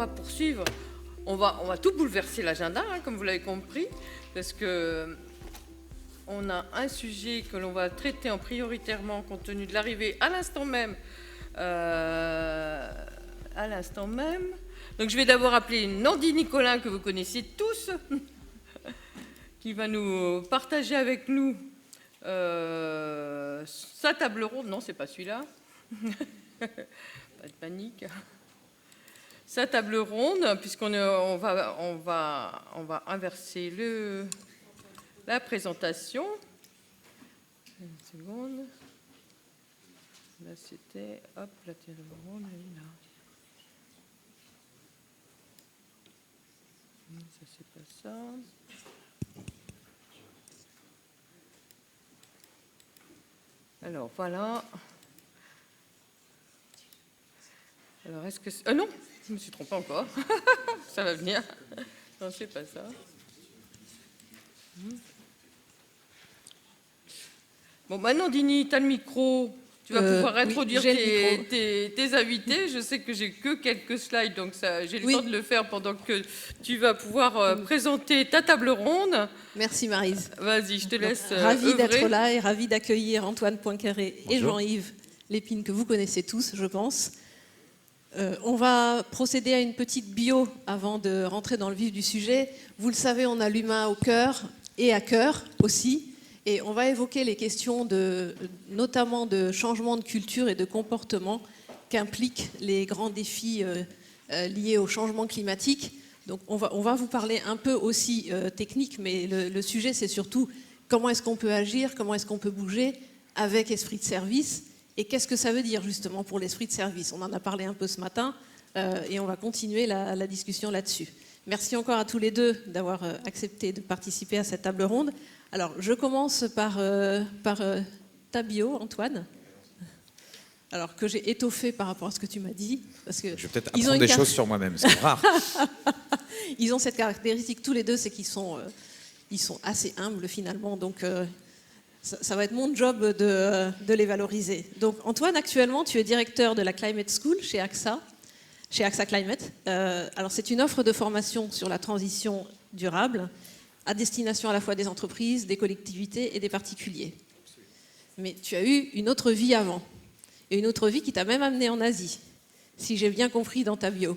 poursuivre. On va tout bouleverser l'agenda, hein, comme vous l'avez compris, parce que on a un sujet que l'on va traiter en prioritairement compte tenu de l'arrivée à l'instant même. Donc je vais d'abord appeler Nandi Nicolin, que vous connaissez tous, qui va nous partager avec nous sa table ronde. Non, c'est pas celui-là. Pas de panique. Sa table ronde, puisqu'on va inverser la présentation. Une seconde. Là, c'était, hop, la table ronde, elle est là. Ça, c'est pas ça. Alors, voilà. Alors, est-ce que... non, je me suis trompée encore. Ça va venir. Non, c'est pas ça. Bon, maintenant, Dini, tu as le micro. Tu vas pouvoir introduire tes invités. Je sais que j'ai que quelques slides, donc j'ai le temps de le faire pendant que tu vas pouvoir présenter ta table ronde. Merci Maryse. Vas-y, je te laisse. Ravie d'être là et ravie d'accueillir Antoine Poincaré et Jean-Yves Lépine, que vous connaissez tous, je pense. On va procéder à une petite bio avant de rentrer dans le vif du sujet. Vous le savez, on a l'humain au cœur et à cœur aussi. Et on va évoquer les questions notamment de changement de culture et de comportement qu'impliquent les grands défis liés au changement climatique. Donc on va vous parler un peu aussi technique, mais le sujet c'est surtout comment est-ce qu'on peut agir, comment est-ce qu'on peut bouger avec esprit de service et qu'est-ce que ça veut dire justement pour l'esprit de service. On en a parlé un peu ce matin et on va continuer la discussion là-dessus. Merci encore à tous les deux d'avoir accepté de participer à cette table ronde. Alors, je commence par ta bio, Antoine. Alors, que j'ai étoffé par rapport à ce que tu m'as dit. Parce que je vais peut-être apprendre des choses sur moi-même, c'est rare. Ils ont cette caractéristique, tous les deux, c'est qu'ils sont assez humbles finalement. Donc, ça va être mon job de les valoriser. Donc, Antoine, actuellement, tu es directeur de la Climate School chez AXA Climate. Alors, c'est une offre de formation sur la transition durable à destination à la fois des entreprises, des collectivités et des particuliers. Mais tu as eu une autre vie avant, et une autre vie qui t'a même amené en Asie, si j'ai bien compris dans ta bio.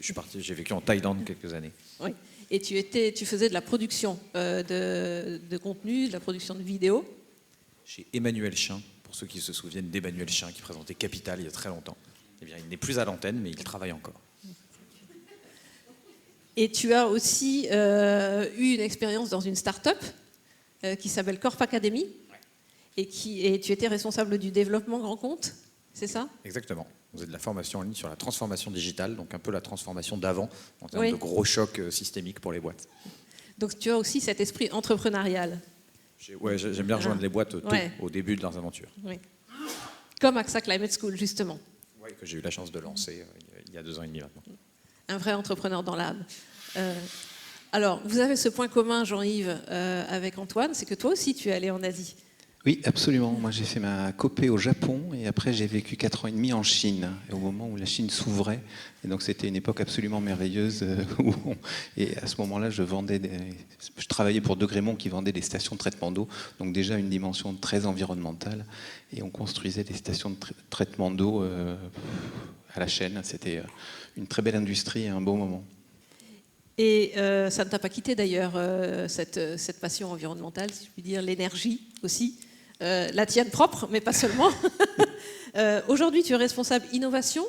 J'ai vécu en Thaïlande quelques années. Oui. Et tu faisais de la production de contenu, de la production de vidéos. Chez Emmanuel Chin, pour ceux qui se souviennent d'Emmanuel Chin, qui présentait Capital il y a très longtemps. Eh bien, il n'est plus à l'antenne, mais il travaille encore. Et tu as aussi eu une expérience dans une start-up qui s'appelle Corp Academy, et tu étais responsable du développement grand compte, c'est ça? Exactement. On faisait de la formation en ligne sur la transformation digitale, donc un peu la transformation d'avant, en termes de gros chocs systémiques pour les boîtes. Donc tu as aussi cet esprit entrepreneurial. J'aime bien rejoindre les boîtes tôt, au début de leurs aventures. Oui. Comme AXA Climate School, justement. Oui, que j'ai eu la chance de lancer il y a 2 ans et demi maintenant. Un vrai entrepreneur dans l'âme. Alors, vous avez ce point commun, Jean-Yves, avec Antoine, c'est que toi aussi, tu es allé en Asie. Oui, absolument. Moi, j'ai fait ma copée au Japon et après, j'ai vécu 4 ans et demi en Chine, au moment où la Chine s'ouvrait. Et donc, c'était une époque absolument merveilleuse. Et à ce moment-là, je travaillais pour De Grémont qui vendait des stations de traitement d'eau, donc déjà une dimension très environnementale. Et on construisait des stations de traitement d'eau à la chaîne. C'était une très belle industrie et un beau moment. Et ça ne t'a pas quitté d'ailleurs, cette passion environnementale, si je puis dire, l'énergie aussi, la tienne propre, mais pas seulement. Aujourd'hui, tu es responsable innovation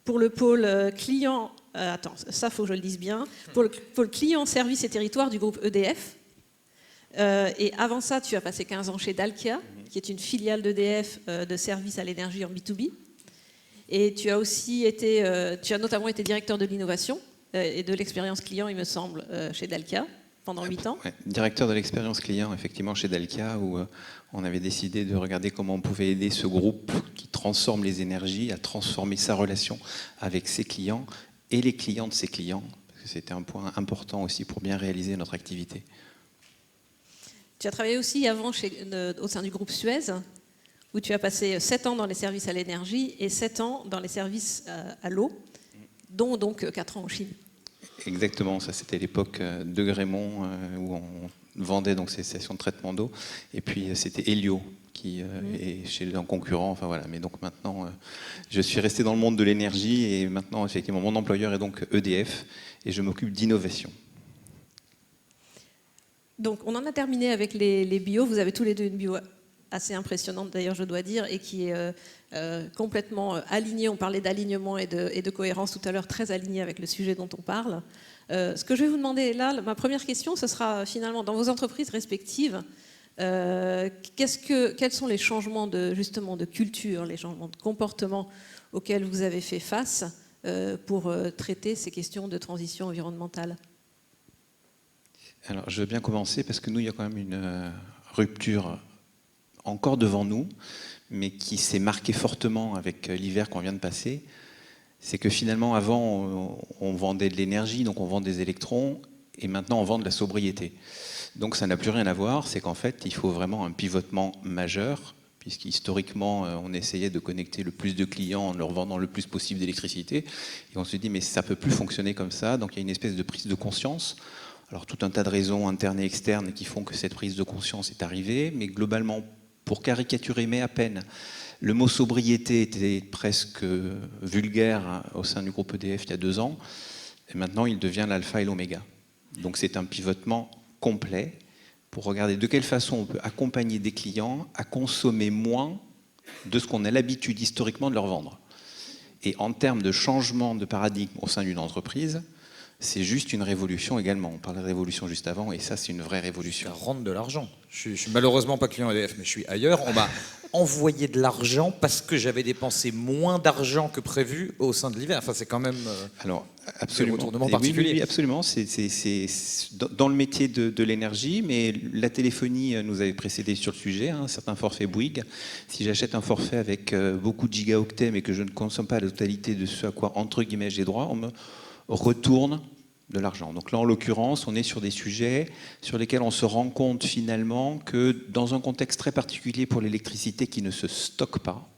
pour le pôle client, attends, ça faut que je le dise bien, pour le pôle client, services et territoires du groupe EDF. Et avant ça, tu as passé 15 ans chez Dalkia, qui est une filiale d'EDF de services à l'énergie en B2B. Et tu as notamment été directeur de l'innovation et de l'expérience client, il me semble, chez Dalkia, pendant 8 ans. Ouais, directeur de l'expérience client, effectivement, chez Dalkia, où on avait décidé de regarder comment on pouvait aider ce groupe qui transforme les énergies à transformer sa relation avec ses clients et les clients de ses clients, parce que c'était un point important aussi pour bien réaliser notre activité. Tu as travaillé aussi avant au sein du groupe Suez, où tu as passé 7 ans dans les services à l'énergie et 7 ans dans les services à l'eau. dont donc 4 ans en Chine. Exactement, ça c'était l'époque de Grémont où on vendait donc ces stations de traitement d'eau. Et puis c'était Helio qui est chez un concurrent. Enfin voilà. Mais donc maintenant, je suis resté dans le monde de l'énergie et maintenant effectivement mon employeur est donc EDF et je m'occupe d'innovation. Donc on en a terminé avec les bios. Vous avez tous les deux une bio assez impressionnante d'ailleurs, je dois dire, et qui est complètement alignée. On parlait d'alignement et de cohérence tout à l'heure, très alignée avec le sujet dont on parle. Ce que je vais vous demander là, ma première question, ce sera finalement dans vos entreprises respectives, quels sont les changements justement de culture, les changements de comportement auxquels vous avez fait face pour traiter ces questions de transition environnementale? Alors je veux bien commencer parce que nous, il y a quand même une rupture encore devant nous, mais qui s'est marquée fortement avec l'hiver qu'on vient de passer. C'est que finalement, avant, on vendait de l'énergie, donc on vend des électrons, et maintenant on vend de la sobriété. Donc ça n'a plus rien à voir, c'est qu'en fait, il faut vraiment un pivotement majeur, puisqu'historiquement, on essayait de connecter le plus de clients en leur vendant le plus possible d'électricité, et on se dit, mais ça ne peut plus fonctionner comme ça, donc il y a une espèce de prise de conscience. Alors tout un tas de raisons internes et externes qui font que cette prise de conscience est arrivée, mais globalement, pour caricaturer, mais à peine, le mot sobriété était presque vulgaire au sein du groupe EDF il y a 2 ans, et maintenant il devient l'alpha et l'oméga. Donc c'est un pivotement complet pour regarder de quelle façon on peut accompagner des clients à consommer moins de ce qu'on a l'habitude historiquement de leur vendre. Et en termes de changement de paradigme au sein d'une entreprise, c'est juste une révolution également. On parlait de révolution juste avant, et ça, c'est une vraie révolution. Ça rentre de l'argent. Je suis malheureusement pas client EDF, mais je suis ailleurs. On m'a envoyé de l'argent parce que j'avais dépensé moins d'argent que prévu au sein de l'hiver. Enfin, c'est quand même Alors, absolument. un retournement Et particulier. oui, absolument. C'est dans le métier de l'énergie, mais la téléphonie nous avait précédé sur le sujet. Un certain forfait Bouygues. Si j'achète un forfait avec beaucoup de gigaoctets, mais que je ne consomme pas la totalité de ce à quoi, entre guillemets, j'ai droit, on me retourne de l'argent. Donc là, en l'occurrence, on est sur des sujets sur lesquels on se rend compte finalement que dans un contexte très particulier pour l'électricité qui ne se stocke pas,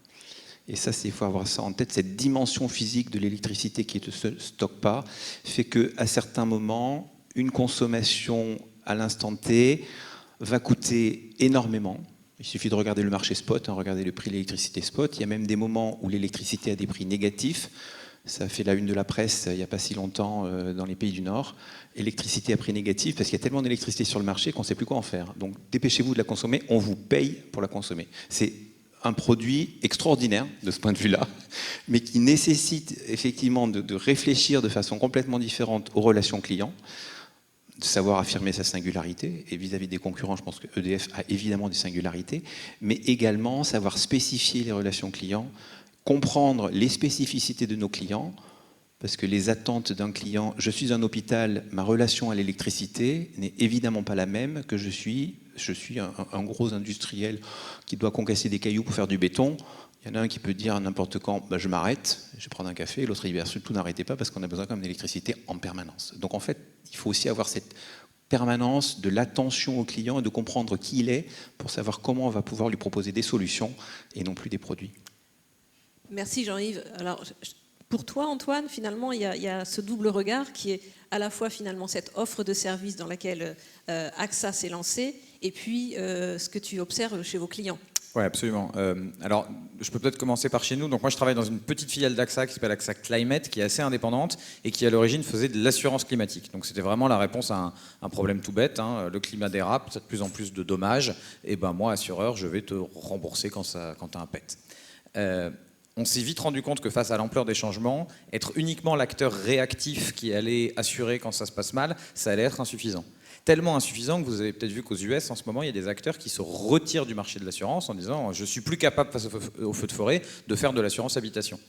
et ça, il faut avoir ça en tête, cette dimension physique de l'électricité qui ne se stocke pas, fait qu'à certains moments, une consommation à l'instant T va coûter énormément. Il suffit de regarder le marché spot, regarder le prix de l'électricité spot. Il y a même des moments où l'électricité a des prix négatifs. Ça a fait la une de la presse il n'y a pas si longtemps dans les pays du Nord. Électricité à prix négatif, parce qu'il y a tellement d'électricité sur le marché qu'on ne sait plus quoi en faire. Donc dépêchez-vous de la consommer, on vous paye pour la consommer. C'est un produit extraordinaire de ce point de vue-là, mais qui nécessite effectivement de réfléchir de façon complètement différente aux relations clients, de savoir affirmer sa singularité, et vis-à-vis des concurrents, je pense que EDF a évidemment des singularités, mais également savoir spécifier les relations clients, comprendre les spécificités de nos clients, parce que les attentes d'un client, je suis un hôpital, ma relation à l'électricité n'est évidemment pas la même que je suis un gros industriel qui doit concasser des cailloux pour faire du béton. Il y en a un qui peut dire n'importe quand, bah, je m'arrête, je vais prendre un café, et l'autre il dit surtout n'arrêtez pas parce qu'on a besoin quand même d'électricité en permanence. Donc en fait, il faut aussi avoir cette permanence de l'attention au client et de comprendre qui il est pour savoir comment on va pouvoir lui proposer des solutions et non plus des produits. Merci Jean-Yves. Alors, pour toi, Antoine, finalement, il y a ce double regard qui est à la fois finalement cette offre de service dans laquelle AXA s'est lancé, et puis ce que tu observes chez vos clients. Oui, absolument. Alors, je peux peut-être commencer par chez nous. Donc moi, je travaille dans une petite filiale d'AXA qui s'appelle AXA Climate, qui est assez indépendante et qui, à l'origine, faisait de l'assurance climatique. Donc c'était vraiment la réponse à un problème tout bête. Le climat dérape, ça a de plus en plus de dommages. Et ben moi, assureur, je vais te rembourser quand tu as un pet. On s'est vite rendu compte que face à l'ampleur des changements, être uniquement l'acteur réactif qui allait assurer quand ça se passe mal, ça allait être insuffisant. Tellement insuffisant que vous avez peut-être vu qu'aux US, en ce moment, il y a des acteurs qui se retirent du marché de l'assurance en disant « je suis plus capable, face au feu de forêt, de faire de l'assurance habitation ».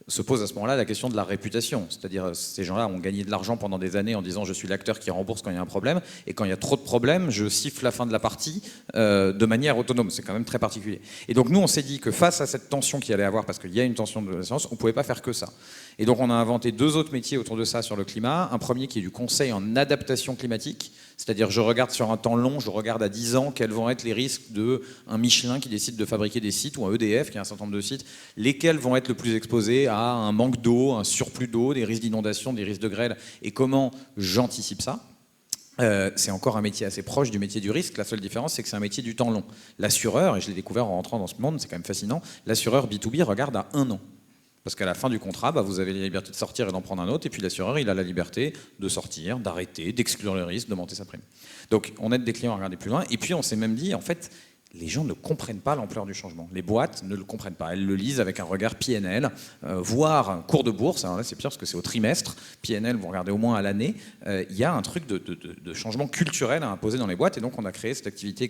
Se pose à ce moment-là la question de la réputation. C'est-à-dire, ces gens-là ont gagné de l'argent pendant des années en disant « je suis l'acteur qui rembourse quand il y a un problème, et quand il y a trop de problèmes, je siffle la fin de la partie de manière autonome ». C'est quand même très particulier. Et donc nous, on s'est dit que face à cette tension qu'il allait avoir, parce qu'il y a une tension de l'assurance, on ne pouvait pas faire que ça. Et donc on a inventé 2 autres métiers autour de ça sur le climat. Un premier qui est du conseil en adaptation climatique, C'est-à-dire, je regarde sur un temps long, je regarde à 10 ans quels vont être les risques d'un Michelin qui décide de fabriquer des sites, ou un EDF qui a un certain nombre de sites, lesquels vont être le plus exposés à un manque d'eau, un surplus d'eau, des risques d'inondation, des risques de grêle, et comment j'anticipe ça. C'est encore un métier assez proche du métier du risque. La seule différence, c'est que c'est un métier du temps long. L'assureur, et je l'ai découvert en rentrant dans ce monde, c'est quand même fascinant, l'assureur B2B regarde à 1 an. Parce qu'à la fin du contrat, vous avez la liberté de sortir et d'en prendre un autre, et puis l'assureur, il a la liberté de sortir, d'arrêter, d'exclure le risque, de monter sa prime. Donc on aide des clients à regarder plus loin, et puis on s'est même dit, en fait, les gens ne comprennent pas l'ampleur du changement. Les boîtes ne le comprennent pas. Elles le lisent avec un regard PNL, voire un cours de bourse. Alors là, c'est pire parce que c'est au trimestre. PNL, vous regardez au moins à l'année. Il y a un truc de changement culturel à imposer dans les boîtes. Et donc, on a créé cette activité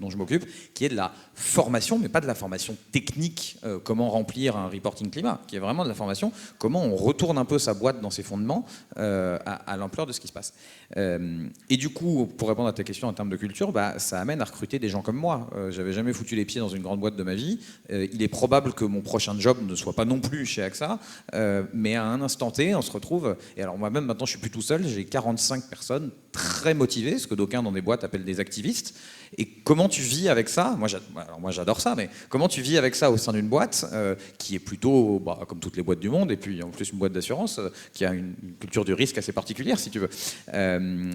dont je m'occupe, qui est de la formation, mais pas de la formation technique, comment remplir un reporting climat, qui est vraiment de la formation, comment on retourne un peu sa boîte dans ses fondements à l'ampleur de ce qui se passe. Et du coup, pour répondre à ta question en termes de culture, ça amène à recruter des gens comme moi. J'avais jamais foutu les pieds dans une grande boîte de ma vie. Il est probable que mon prochain job ne soit pas non plus chez AXA, mais à un instant T, on se retrouve. Et alors moi-même, maintenant, je suis plus tout seul. J'ai 45 personnes très motivées, ce que d'aucuns dans des boîtes appellent des activistes. Et comment tu vis avec ça ? Moi, j'adore ça, mais comment tu vis avec ça au sein d'une boîte qui est plutôt, comme toutes les boîtes du monde, et puis en plus une boîte d'assurance qui a une culture du risque assez particulière, si tu veux.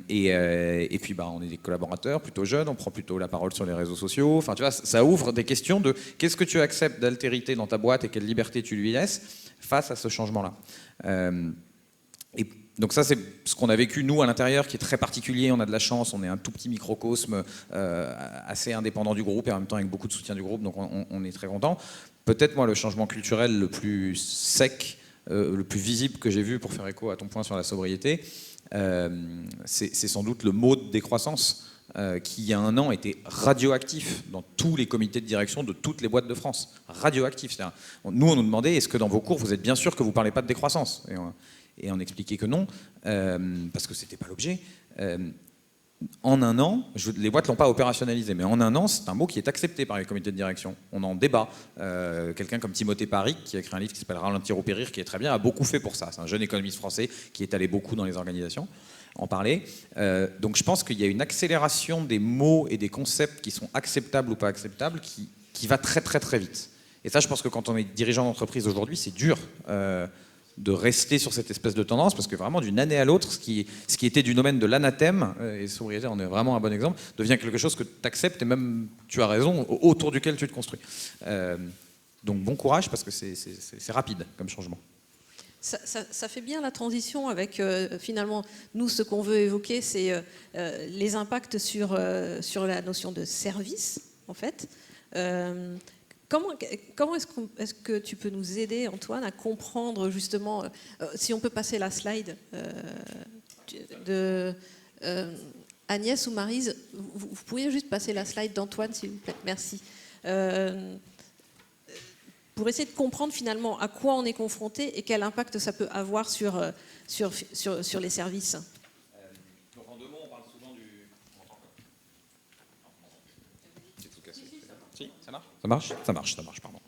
Et puis, on est des collaborateurs plutôt jeunes, on prend plutôt la parole sur les réseaux sociaux. Enfin, tu vois, ça ouvre des questions de qu'est-ce que tu acceptes d'altérité dans ta boîte et quelle liberté tu lui laisses face à ce changement-là. Et donc ça, c'est ce qu'on a vécu, nous, à l'intérieur, qui est très particulier. On a de la chance, on est un tout petit microcosme assez indépendant du groupe et en même temps avec beaucoup de soutien du groupe, donc on est très content. Peut-être, moi, le changement culturel le plus sec, le plus visible que j'ai vu, pour faire écho à ton point sur la sobriété, c'est sans doute le mot de décroissance qui, il y a 1 an, était radioactif dans tous les comités de direction de toutes les boîtes de France. Radioactif. Nous, on nous demandait, est-ce que dans vos cours, vous êtes bien sûr que vous ne parlez pas de décroissance ? Et on expliquait que non, parce que ce n'était pas l'objet. En 1 an, les boîtes ne l'ont pas opérationnalisé, mais en 1 an, c'est un mot qui est accepté par les comités de direction. On en débat. Quelqu'un comme Timothée Paric, qui a écrit un livre qui s'appelle Ralentir ou périr, qui est très bien, a beaucoup fait pour ça. C'est un jeune économiste français qui est allé beaucoup dans les organisations en parler. Donc je pense qu'il y a une accélération des mots et des concepts qui sont acceptables ou pas acceptables qui va très très très vite. Et ça, je pense que quand on est dirigeant d'entreprise aujourd'hui, c'est dur de rester sur cette espèce de tendance, parce que vraiment d'une année à l'autre, ce qui était du domaine de l'anathème, et sobriété en est vraiment un bon exemple, devient quelque chose que tu acceptes et même, tu as raison, autour duquel tu te construis. Donc bon courage, parce que c'est rapide comme changement. Ça fait bien la transition avec, finalement, nous, ce qu'on veut évoquer, c'est les impacts sur la notion de service, en fait. Comment est-ce que tu peux nous aider, Antoine, à comprendre justement, si on peut passer la slide de Agnès ou Maryse, vous pourriez juste passer la slide d'Antoine, s'il vous plaît, merci. Pour essayer de comprendre finalement à quoi on est confronté et quel impact ça peut avoir sur les services. Donc en 2 mots, on parle souvent du... Si, ça marche ? Ça marche, pardon.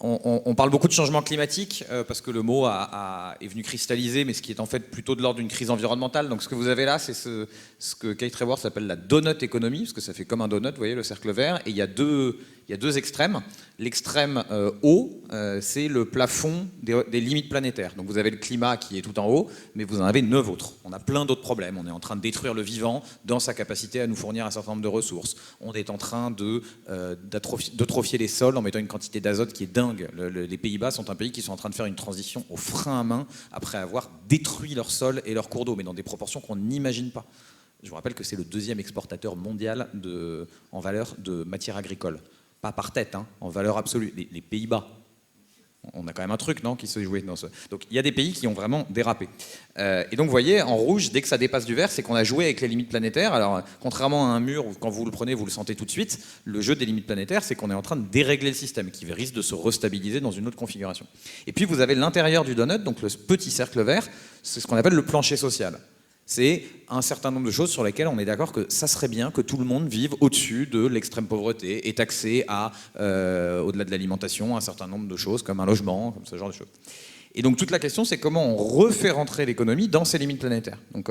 On parle beaucoup de changement climatique parce que le mot est venu cristalliser, mais ce qui est en fait plutôt de l'ordre d'une crise environnementale. Donc ce que vous avez là, c'est ce que Kate Raworth s'appelle la donut économie, parce que ça fait comme un donut, vous voyez, le cercle vert, et il y a deux extrêmes. L'extrême haut, c'est le plafond des limites planétaires. Donc vous avez le climat qui est tout en haut, mais vous en avez 9 autres. On a plein d'autres problèmes. On est en train de détruire le vivant dans sa capacité à nous fournir un certain nombre de ressources. On est en train d'eutrophier les sols en mettant une quantité d'azote qui est dingue. Les Pays-Bas sont un pays qui sont en train de faire une transition au frein à main après avoir détruit leur sol et leurs cours d'eau, mais dans des proportions qu'on n'imagine pas. Je vous rappelle que c'est le 2e exportateur mondial en valeur de matières agricoles. Pas par tête, en valeur absolue. Les Pays-Bas. On a quand même un truc, non, qui se jouait dans ce... Donc il y a des pays qui ont vraiment dérapé. Et donc vous voyez, en rouge, dès que ça dépasse du vert, c'est qu'on a joué avec les limites planétaires. Alors contrairement à un mur où quand vous le prenez, vous le sentez tout de suite, le jeu des limites planétaires, c'est qu'on est en train de dérégler le système, qui risque de se restabiliser dans une autre configuration. Et puis vous avez l'intérieur du donut, donc le petit cercle vert, c'est ce qu'on appelle le plancher social. C'est un certain nombre de choses sur lesquelles on est d'accord que ça serait bien que tout le monde vive au-dessus de l'extrême pauvreté, ait accès à, au-delà de l'alimentation, un certain nombre de choses comme un logement, comme ce genre de choses. Et donc toute la question, c'est comment on refait rentrer l'économie dans ces limites planétaires. Donc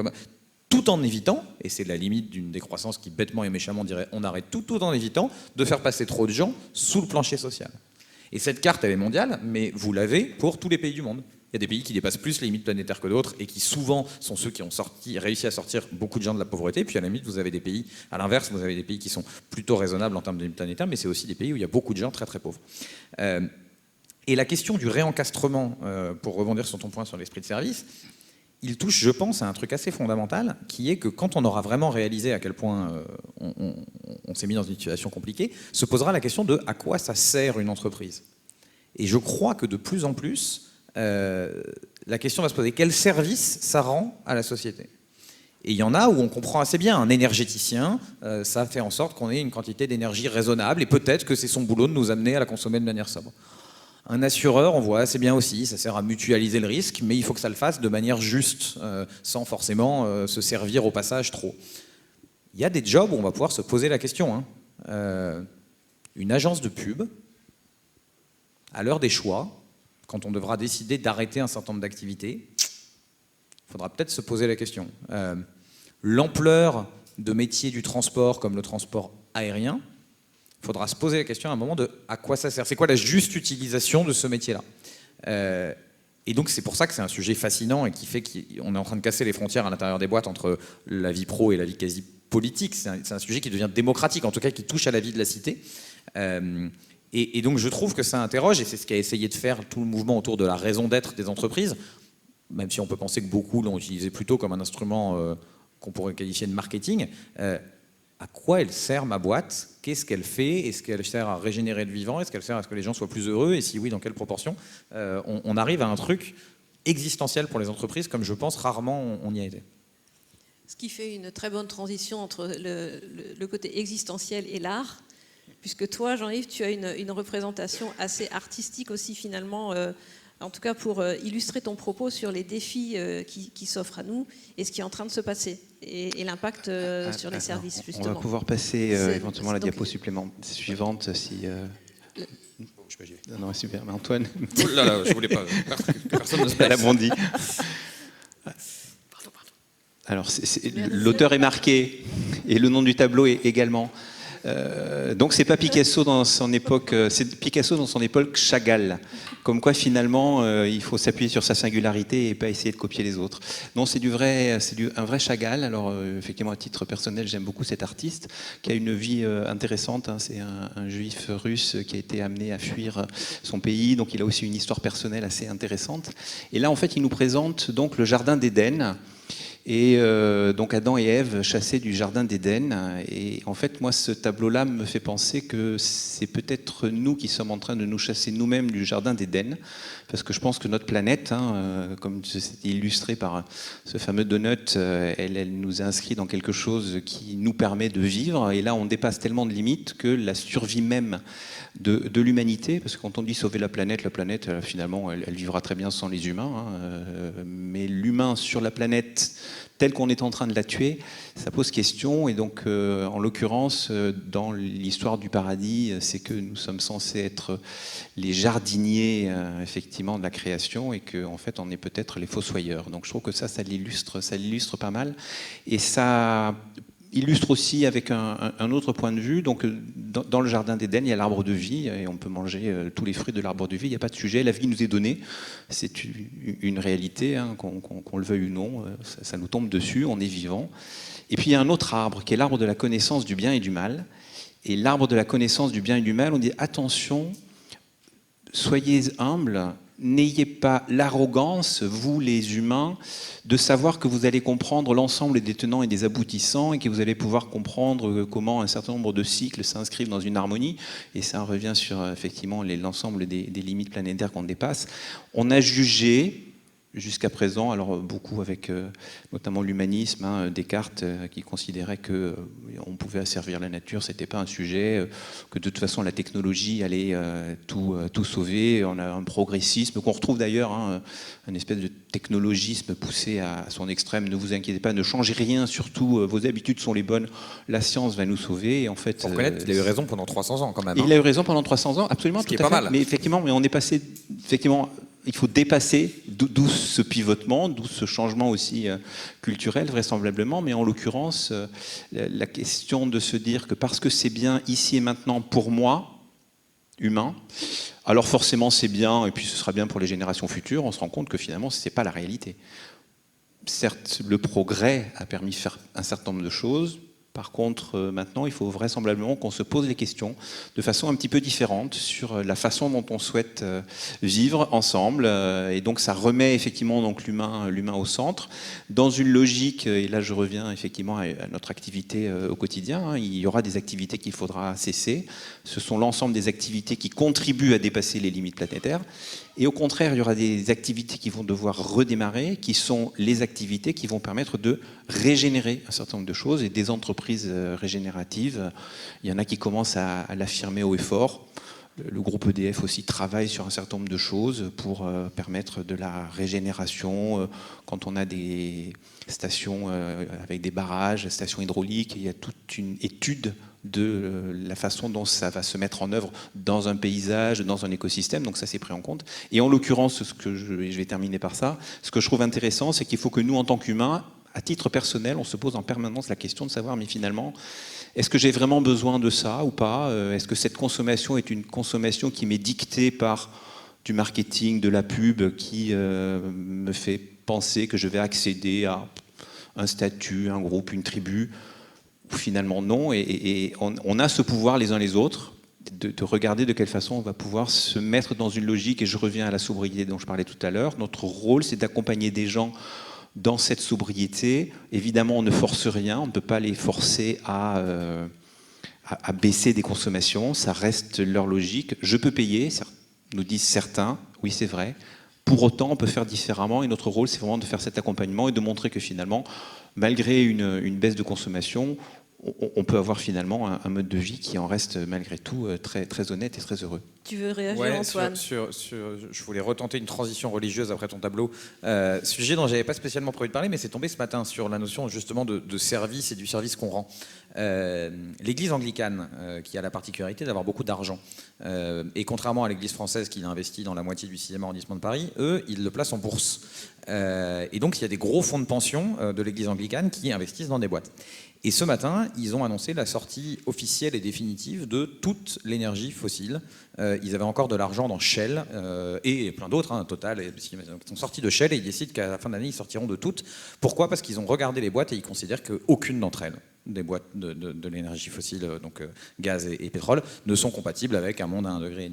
tout tout en évitant, et c'est la limite d'une décroissance qui bêtement et méchamment dirait on arrête tout en évitant de faire passer trop de gens sous le plancher social. Et cette carte, elle est mondiale, mais vous l'avez pour tous les pays du monde. Il y a des pays qui dépassent plus les limites planétaires que d'autres et qui souvent sont ceux qui ont réussi à sortir beaucoup de gens de la pauvreté. Puis à la limite, vous avez des pays, à l'inverse, vous avez des pays qui sont plutôt raisonnables en termes de limites planétaires, mais c'est aussi des pays où il y a beaucoup de gens très très pauvres. Et la question du réencastrement, pour rebondir sur ton point sur l'esprit de service, il touche, je pense, à un truc assez fondamental, qui est que quand on aura vraiment réalisé à quel point on s'est mis dans une situation compliquée, se posera la question de à quoi ça sert une entreprise. Et je crois que de plus en plus, la question va se poser quel service ça rend à la société. Et il y en a où on comprend assez bien. Un énergéticien, ça fait en sorte qu'on ait une quantité d'énergie raisonnable, et peut-être que c'est son boulot de nous amener à la consommer de manière sobre. Un assureur, on voit assez bien aussi, ça sert à mutualiser le risque, mais il faut que ça le fasse de manière juste, sans forcément se servir au passage trop. Il y a des jobs où on va pouvoir se poser la question. Une agence de pub, à l'heure des choix, quand on devra décider d'arrêter un certain nombre d'activités, il faudra peut-être se poser la question. L'ampleur de métiers du transport, comme le transport aérien, il faudra se poser la question à un moment de à quoi ça sert. C'est quoi la juste utilisation de ce métier-là ? Et donc c'est pour ça que c'est un sujet fascinant et qui fait qu'on est en train de casser les frontières à l'intérieur des boîtes entre la vie pro et la vie quasi politique. C'est un sujet qui devient démocratique, en tout cas qui touche à la vie de la cité. Et donc je trouve que ça interroge, et c'est ce qu'a essayé de faire tout le mouvement autour de la raison d'être des entreprises, même si on peut penser que beaucoup l'ont utilisé plutôt comme un instrument qu'on pourrait qualifier de marketing. À quoi elle sert ma boîte ? Qu'est-ce qu'elle fait ? Est-ce qu'elle sert à régénérer le vivant ? Est-ce qu'elle sert à ce que les gens soient plus heureux ? Et si oui, dans quelle proportion ? On arrive à un truc existentiel pour les entreprises, comme je pense rarement on y a été. Ce qui fait une très bonne transition entre le côté existentiel et l'art, puisque toi, Jean-Yves, tu as une représentation assez artistique aussi finalement, en tout cas pour illustrer ton propos sur les défis qui s'offrent à nous et ce qui est en train de se passer et l'impact sur les services, justement. On va pouvoir passer éventuellement à la diapo suivante si... Non, super, mais Antoine... Oh là là, je voulais pas... Personne ne se Elle a bondi. Alors, l'auteur est marqué et le nom du tableau est également... donc c'est pas Picasso dans son époque, c'est Picasso dans son époque Chagall. Comme quoi finalement il faut s'appuyer sur sa singularité et pas essayer de copier les autres. Non, c'est un vrai Chagall. Alors effectivement à titre personnel j'aime beaucoup cet artiste qui a une vie intéressante. C'est un juif russe qui a été amené à fuir son pays, donc il a aussi une histoire personnelle assez intéressante. Et là en fait il nous présente donc le jardin d'Éden. Et donc Adam et Ève chassés du jardin d'Éden. Et en fait, moi, ce tableau-là me fait penser que c'est peut-être nous qui sommes en train de nous chasser nous-mêmes du jardin d'Éden. Parce que je pense que notre planète, comme c'était illustré par ce fameux donut, elle nous inscrit dans quelque chose qui nous permet de vivre. Et là, on dépasse tellement de limites que la survie même de l'humanité, parce que quand on dit sauver la planète, finalement, elle vivra très bien sans les humains. Mais l'humain sur la planète, tel qu'on est en train de la tuer, ça pose question. Et donc, en l'occurrence, dans l'histoire du paradis, c'est que nous sommes censés être les jardiniers, effectivement, de la création, et qu'en fait, on est peut-être les fossoyeurs. Donc, je trouve que ça l'illustre pas mal. Et ça illustre aussi avec un autre point de vue. Donc, dans le jardin d'Éden, il y a l'arbre de vie, et on peut manger tous les fruits de l'arbre de vie. Il n'y a pas de sujet. La vie nous est donnée. C'est une réalité, qu'on le veuille ou non. Ça nous tombe dessus. On est vivant. Et puis, il y a un autre arbre, qui est l'arbre de la connaissance du bien et du mal. Et l'arbre de la connaissance du bien et du mal, on dit attention, soyez humbles. N'ayez pas l'arrogance, vous les humains, de savoir que vous allez comprendre l'ensemble des tenants et des aboutissants et que vous allez pouvoir comprendre comment un certain nombre de cycles s'inscrivent dans une harmonie. Et ça revient sur effectivement l'ensemble des limites planétaires qu'on dépasse. On a jugé jusqu'à présent, alors beaucoup avec notamment l'humanisme, Descartes qui considérait qu'on pouvait asservir la nature, c'était pas un sujet, que de toute façon la technologie allait tout sauver. On a un progressisme qu'on retrouve d'ailleurs, une espèce de technologisme poussé à son extrême. Ne vous inquiétez pas, ne changez rien, surtout vos habitudes sont les bonnes, la science va nous sauver. Et en fait, pour reconnaître qu'il a eu raison pendant 300 ans quand même. Il a eu raison pendant 300 ans, absolument. Ce qui est pas mal. Mais effectivement, on est passé effectivement il faut dépasser, d'où ce pivotement, d'où ce changement aussi culturel vraisemblablement, mais en l'occurrence, la question de se dire que parce que c'est bien ici et maintenant pour moi, humain, alors forcément c'est bien, et puis ce sera bien pour les générations futures, on se rend compte que finalement ce n'est pas la réalité. Certes, le progrès a permis de faire un certain nombre de choses. Par contre, maintenant, il faut vraisemblablement qu'on se pose les questions de façon un petit peu différente sur la façon dont on souhaite vivre ensemble. Et donc, ça remet effectivement donc l'humain au centre, dans une logique, et là je reviens effectivement à notre activité au quotidien, il y aura des activités qu'il faudra cesser. Ce sont l'ensemble des activités qui contribuent à dépasser les limites planétaires. Et au contraire, il y aura des activités qui vont devoir redémarrer, qui sont les activités qui vont permettre de régénérer un certain nombre de choses, et des entreprises régénératives. Il y en a qui commencent à l'affirmer haut et fort. Le groupe EDF aussi travaille sur un certain nombre de choses pour permettre de la régénération. Quand on a des stations avec des barrages, stations hydrauliques, il y a toute une étude de la façon dont ça va se mettre en œuvre dans un paysage, dans un écosystème, donc ça c'est pris en compte. Et en l'occurrence, je vais terminer par ça, ce que je trouve intéressant, c'est qu'il faut que nous, en tant qu'humains, à titre personnel, on se pose en permanence la question de savoir, mais finalement, est-ce que j'ai vraiment besoin de ça ou pas? Est-ce que cette consommation est une consommation qui m'est dictée par du marketing, de la pub, qui me fait penser que je vais accéder à un statut, un groupe, une tribu? Finalement non, et on a ce pouvoir les uns les autres de regarder de quelle façon on va pouvoir se mettre dans une logique, et je reviens à la sobriété dont je parlais tout à l'heure. Notre rôle, c'est d'accompagner des gens dans cette sobriété. Évidemment, on ne force rien, on ne peut pas les forcer à baisser des consommations, ça reste leur logique. Je peux payer, nous disent certains, oui c'est vrai. Pour autant, on peut faire différemment, et notre rôle, c'est vraiment de faire cet accompagnement et de montrer que finalement, malgré une baisse de consommation, on peut avoir finalement un mode de vie qui en reste malgré tout très, très honnête et très heureux. Tu veux réagir, Antoine? Je voulais retenter une transition religieuse après ton tableau. Sujet dont je n'avais pas spécialement prévu de parler, mais c'est tombé ce matin sur la notion justement de service et du service qu'on rend. L'église anglicane, qui a la particularité d'avoir beaucoup d'argent, et contrairement à l'église française qui investit dans la moitié du 6e arrondissement de Paris, eux, ils le placent en bourse. Et donc il y a des gros fonds de pension de l'église anglicane qui investissent dans des boîtes. Et ce matin, ils ont annoncé la sortie officielle et définitive de toute l'énergie fossile. Ils avaient encore de l'argent dans Shell et plein d'autres, Total, ils sont sortis de Shell et ils décident qu'à la fin de l'année, ils sortiront de toutes. Pourquoi? Parce qu'ils ont regardé les boîtes et ils considèrent qu'aucune d'entre elles, des boîtes de l'énergie fossile, donc gaz et pétrole, ne sont compatibles avec un monde à 1,5 degré.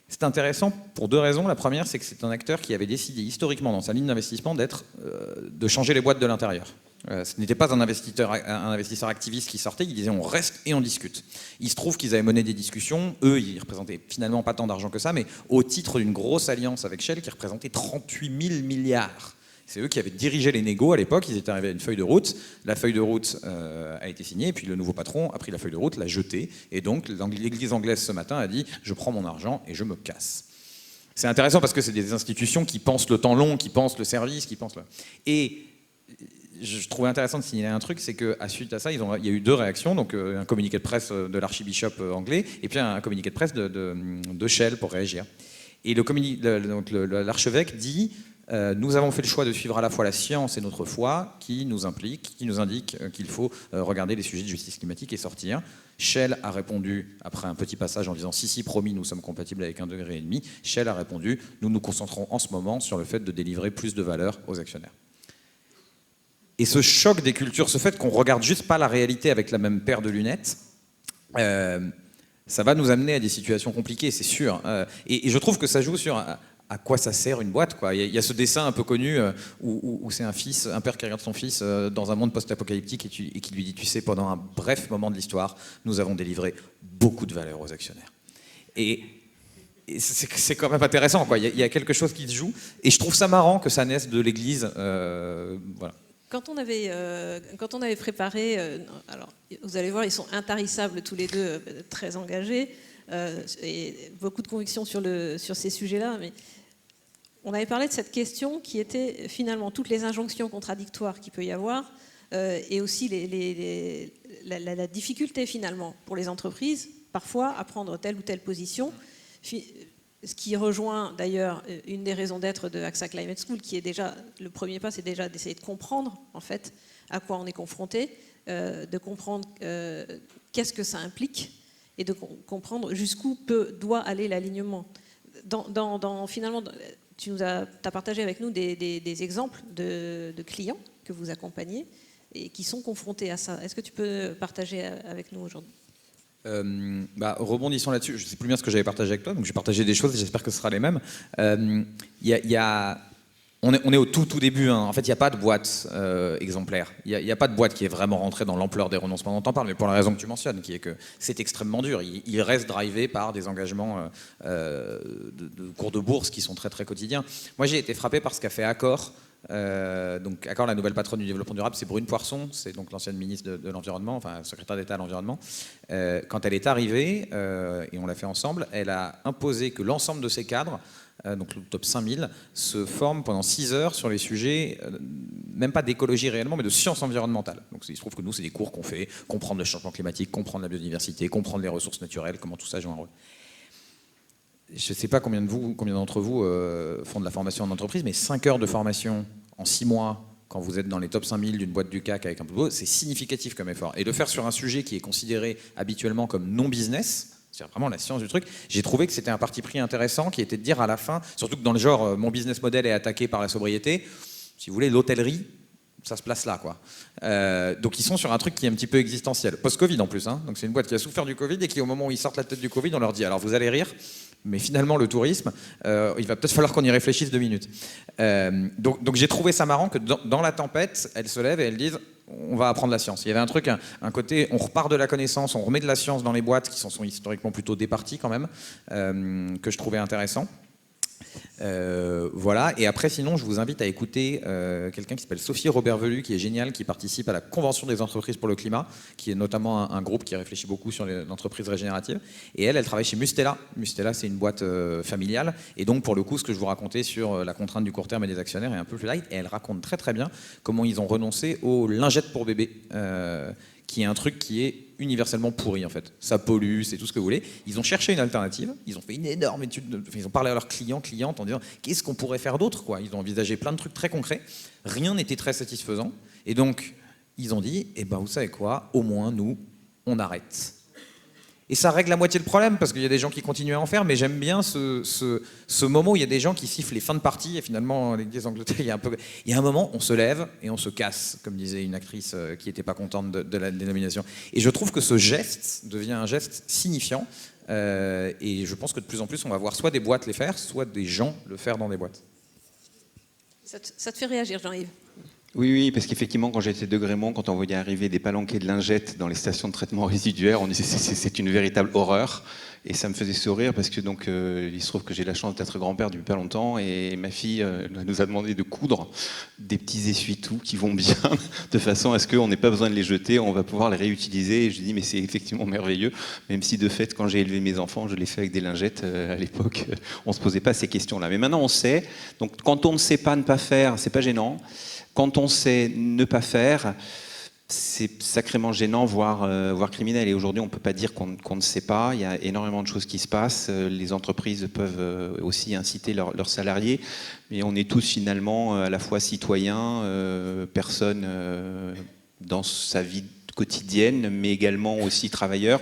C'est intéressant pour deux raisons. La première, c'est que c'est un acteur qui avait décidé historiquement dans sa ligne d'investissement de changer les boîtes de l'intérieur. Ce n'était pas un investisseur activiste qui sortait, il disait on reste et on discute. Il se trouve qu'ils avaient mené des discussions, eux ils représentaient finalement pas tant d'argent que ça, mais au titre d'une grosse alliance avec Shell qui représentait 38 000 milliards. C'est eux qui avaient dirigé les négos à l'époque, ils étaient arrivés à une feuille de route, la feuille de route a été signée, et puis le nouveau patron a pris la feuille de route, l'a jetée, et donc l'église anglaise ce matin a dit je prends mon argent et je me casse. C'est intéressant parce que c'est des institutions qui pensent le temps long, qui pensent le service, qui pensent le... Et je trouvais intéressant de signaler un truc, c'est qu'à suite à ça, il y a eu deux réactions, donc un communiqué de presse de l'archibishop anglais, et puis un communiqué de presse de Shell pour réagir. Et l'archevêque dit nous avons fait le choix de suivre à la fois la science et notre foi, qui nous indique qu'il faut regarder les sujets de justice climatique et sortir. Shell a répondu, après un petit passage en disant si, promis, nous sommes compatibles avec 1,5 degré. Shell a répondu nous nous concentrons en ce moment sur le fait de délivrer plus de valeur aux actionnaires. Et ce choc des cultures, ce fait qu'on ne regarde juste pas la réalité avec la même paire de lunettes, ça va nous amener à des situations compliquées, c'est sûr. Et je trouve que ça joue sur à quoi ça sert une boîte, quoi. Il y a ce dessin un peu connu où c'est un père qui regarde son fils dans un monde post-apocalyptique et qui lui dit, tu sais, pendant un bref moment de l'histoire, nous avons délivré beaucoup de valeur aux actionnaires. Et c'est quand même intéressant, quoi. Il y a quelque chose qui se joue. Et je trouve ça marrant que ça naisse de l'Église. Voilà. Quand on avait préparé, alors vous allez voir, ils sont intarissables tous les deux, très engagés, et beaucoup de conviction sur ces sujets-là, mais on avait parlé de cette question qui était finalement toutes les injonctions contradictoires qu'il peut y avoir, et aussi la difficulté finalement pour les entreprises, parfois, à prendre telle ou telle position. ce qui rejoint d'ailleurs une des raisons d'être de AXA Climate School, qui est déjà, le premier pas, c'est déjà d'essayer de comprendre en fait à quoi on est confronté, de comprendre qu'est-ce que ça implique et de comprendre jusqu'où doit aller l'alignement. Finalement, tu as partagé avec nous des exemples de clients que vous accompagnez et qui sont confrontés à ça. Est-ce que tu peux partager avec nous aujourd'hui ? Rebondissons là-dessus, je ne sais plus bien ce que j'avais partagé avec toi, donc j'ai partagé des choses et j'espère que ce sera les mêmes. On est au tout début, hein. En fait il n'y a pas de boîte exemplaire, il n'y a pas de boîte qui est vraiment rentrée dans l'ampleur des renoncements dont on parle, mais pour la raison que tu mentionnes, qui est que c'est extrêmement dur, il reste drivé par des engagements de cours de bourse qui sont très très quotidiens. Moi j'ai été frappé par ce qu'a fait Accor. Donc Accor, la nouvelle patronne du développement durable, c'est Brune Poirson, c'est donc l'ancienne ministre de l'environnement, enfin secrétaire d'État à l'environnement. Quand elle est arrivée, et on l'a fait ensemble, elle a imposé que l'ensemble de ses cadres, donc le top 5000, se forment pendant 6 heures sur les sujets, même pas d'écologie réellement, mais de sciences environnementales. Donc il se trouve que nous, c'est des cours qu'on fait, comprendre le changement climatique, comprendre la biodiversité, comprendre les ressources naturelles, comment tout ça joue un rôle. Je ne sais pas combien d'entre vous font de la formation en entreprise, mais 5 heures de formation en 6 mois, quand vous êtes dans les top 5000 d'une boîte du CAC avec un peu de boulot, c'est significatif comme effort. Et le faire sur un sujet qui est considéré habituellement comme non-business, c'est vraiment la science du truc, j'ai trouvé que c'était un parti pris intéressant qui était de dire à la fin, surtout que dans le genre mon business model est attaqué par la sobriété, si vous voulez, l'hôtellerie, ça se place là, quoi. Donc ils sont sur un truc qui est un petit peu existentiel, post-Covid en plus, hein. Donc c'est une boîte qui a souffert du Covid et qui, au moment où ils sortent la tête du Covid, on leur dit alors vous allez rire, mais finalement le tourisme, il va peut-être falloir qu'on y réfléchisse 2 minutes. Donc j'ai trouvé ça marrant que dans la tempête, elles se lèvent et elles disent on va apprendre la science. Il y avait un truc, un côté, on repart de la connaissance, on remet de la science dans les boîtes qui sont historiquement plutôt départies quand même, que je trouvais intéressant. Voilà, et après sinon je vous invite à écouter quelqu'un qui s'appelle Sophie Robert-Velu, qui est géniale, qui participe à la Convention des entreprises pour le climat, qui est notamment un groupe qui réfléchit beaucoup sur l'entreprise régénérative, et elle travaille chez Mustela. Mustela, c'est une boîte familiale, et donc pour le coup ce que je vous racontais sur la contrainte du court terme et des actionnaires est un peu plus light, et elle raconte très très bien comment ils ont renoncé aux lingettes pour bébé, qui est un truc qui est universellement pourri en fait. Ça pollue, c'est tout ce que vous voulez. Ils ont cherché une alternative, ils ont fait une énorme étude, ils ont parlé à leurs clientes en disant qu'est-ce qu'on pourrait faire d'autre, quoi. Ils ont envisagé plein de trucs très concrets, rien n'était très satisfaisant, et donc ils ont dit, eh ben vous savez quoi, au moins nous, on arrête. Et ça règle la moitié du problème, parce qu'il y a des gens qui continuent à en faire, mais j'aime bien ce moment où il y a des gens qui sifflent les fins de partie, et finalement, l'Église d'Angleterre, il y a un moment, on se lève et on se casse, comme disait une actrice qui n'était pas contente de la dénomination. Et je trouve que ce geste devient un geste signifiant, et je pense que de plus en plus, on va voir soit des boîtes les faire, soit des gens le faire dans des boîtes. Ça te fait réagir, Jean-Yves ? Oui, parce qu'effectivement, quand j'étais de Grémont, quand on voyait arriver des palanquets de lingettes dans les stations de traitement résiduaire, on disait c'est une véritable horreur. Et ça me faisait sourire parce que donc, il se trouve que j'ai la chance d'être grand-père depuis pas longtemps, et ma fille nous a demandé de coudre des petits essuie-tout qui vont bien, de façon à ce qu'on n'ait pas besoin de les jeter, on va pouvoir les réutiliser. Et je dis mais c'est effectivement merveilleux, même si de fait, quand j'ai élevé mes enfants, je l'ai fait avec des lingettes. À l'époque, on ne se posait pas ces questions-là. Mais maintenant, on sait. Donc, quand on ne sait pas ne pas faire, c'est pas gênant. Quand on sait ne pas faire, c'est sacrément gênant, voire criminel. Et aujourd'hui, on ne peut pas dire qu'on ne sait pas. Il y a énormément de choses qui se passent. Les entreprises peuvent aussi inciter leurs salariés. Mais on est tous finalement à la fois citoyens, personnes dans sa vie quotidienne, mais également aussi travailleurs.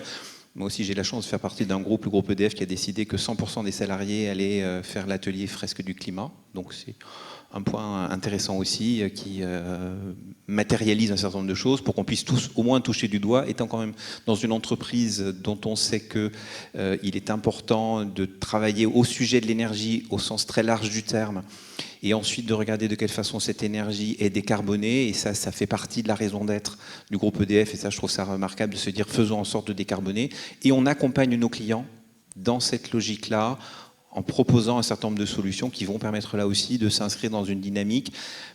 Moi aussi, j'ai la chance de faire partie d'un groupe, le groupe EDF, qui a décidé que 100% des salariés allaient faire l'atelier fresque du climat. Donc c'est un point intéressant aussi qui matérialise un certain nombre de choses pour qu'on puisse tous au moins toucher du doigt, étant quand même dans une entreprise dont on sait qu'il est important de travailler au sujet de l'énergie au sens très large du terme, et ensuite de regarder de quelle façon cette énergie est décarbonée, et ça fait partie de la raison d'être du groupe EDF, et ça je trouve ça remarquable de se dire faisons en sorte de décarboner, et on accompagne nos clients dans cette logique-là, en proposant un certain nombre de solutions qui vont permettre là aussi de s'inscrire dans une dynamique,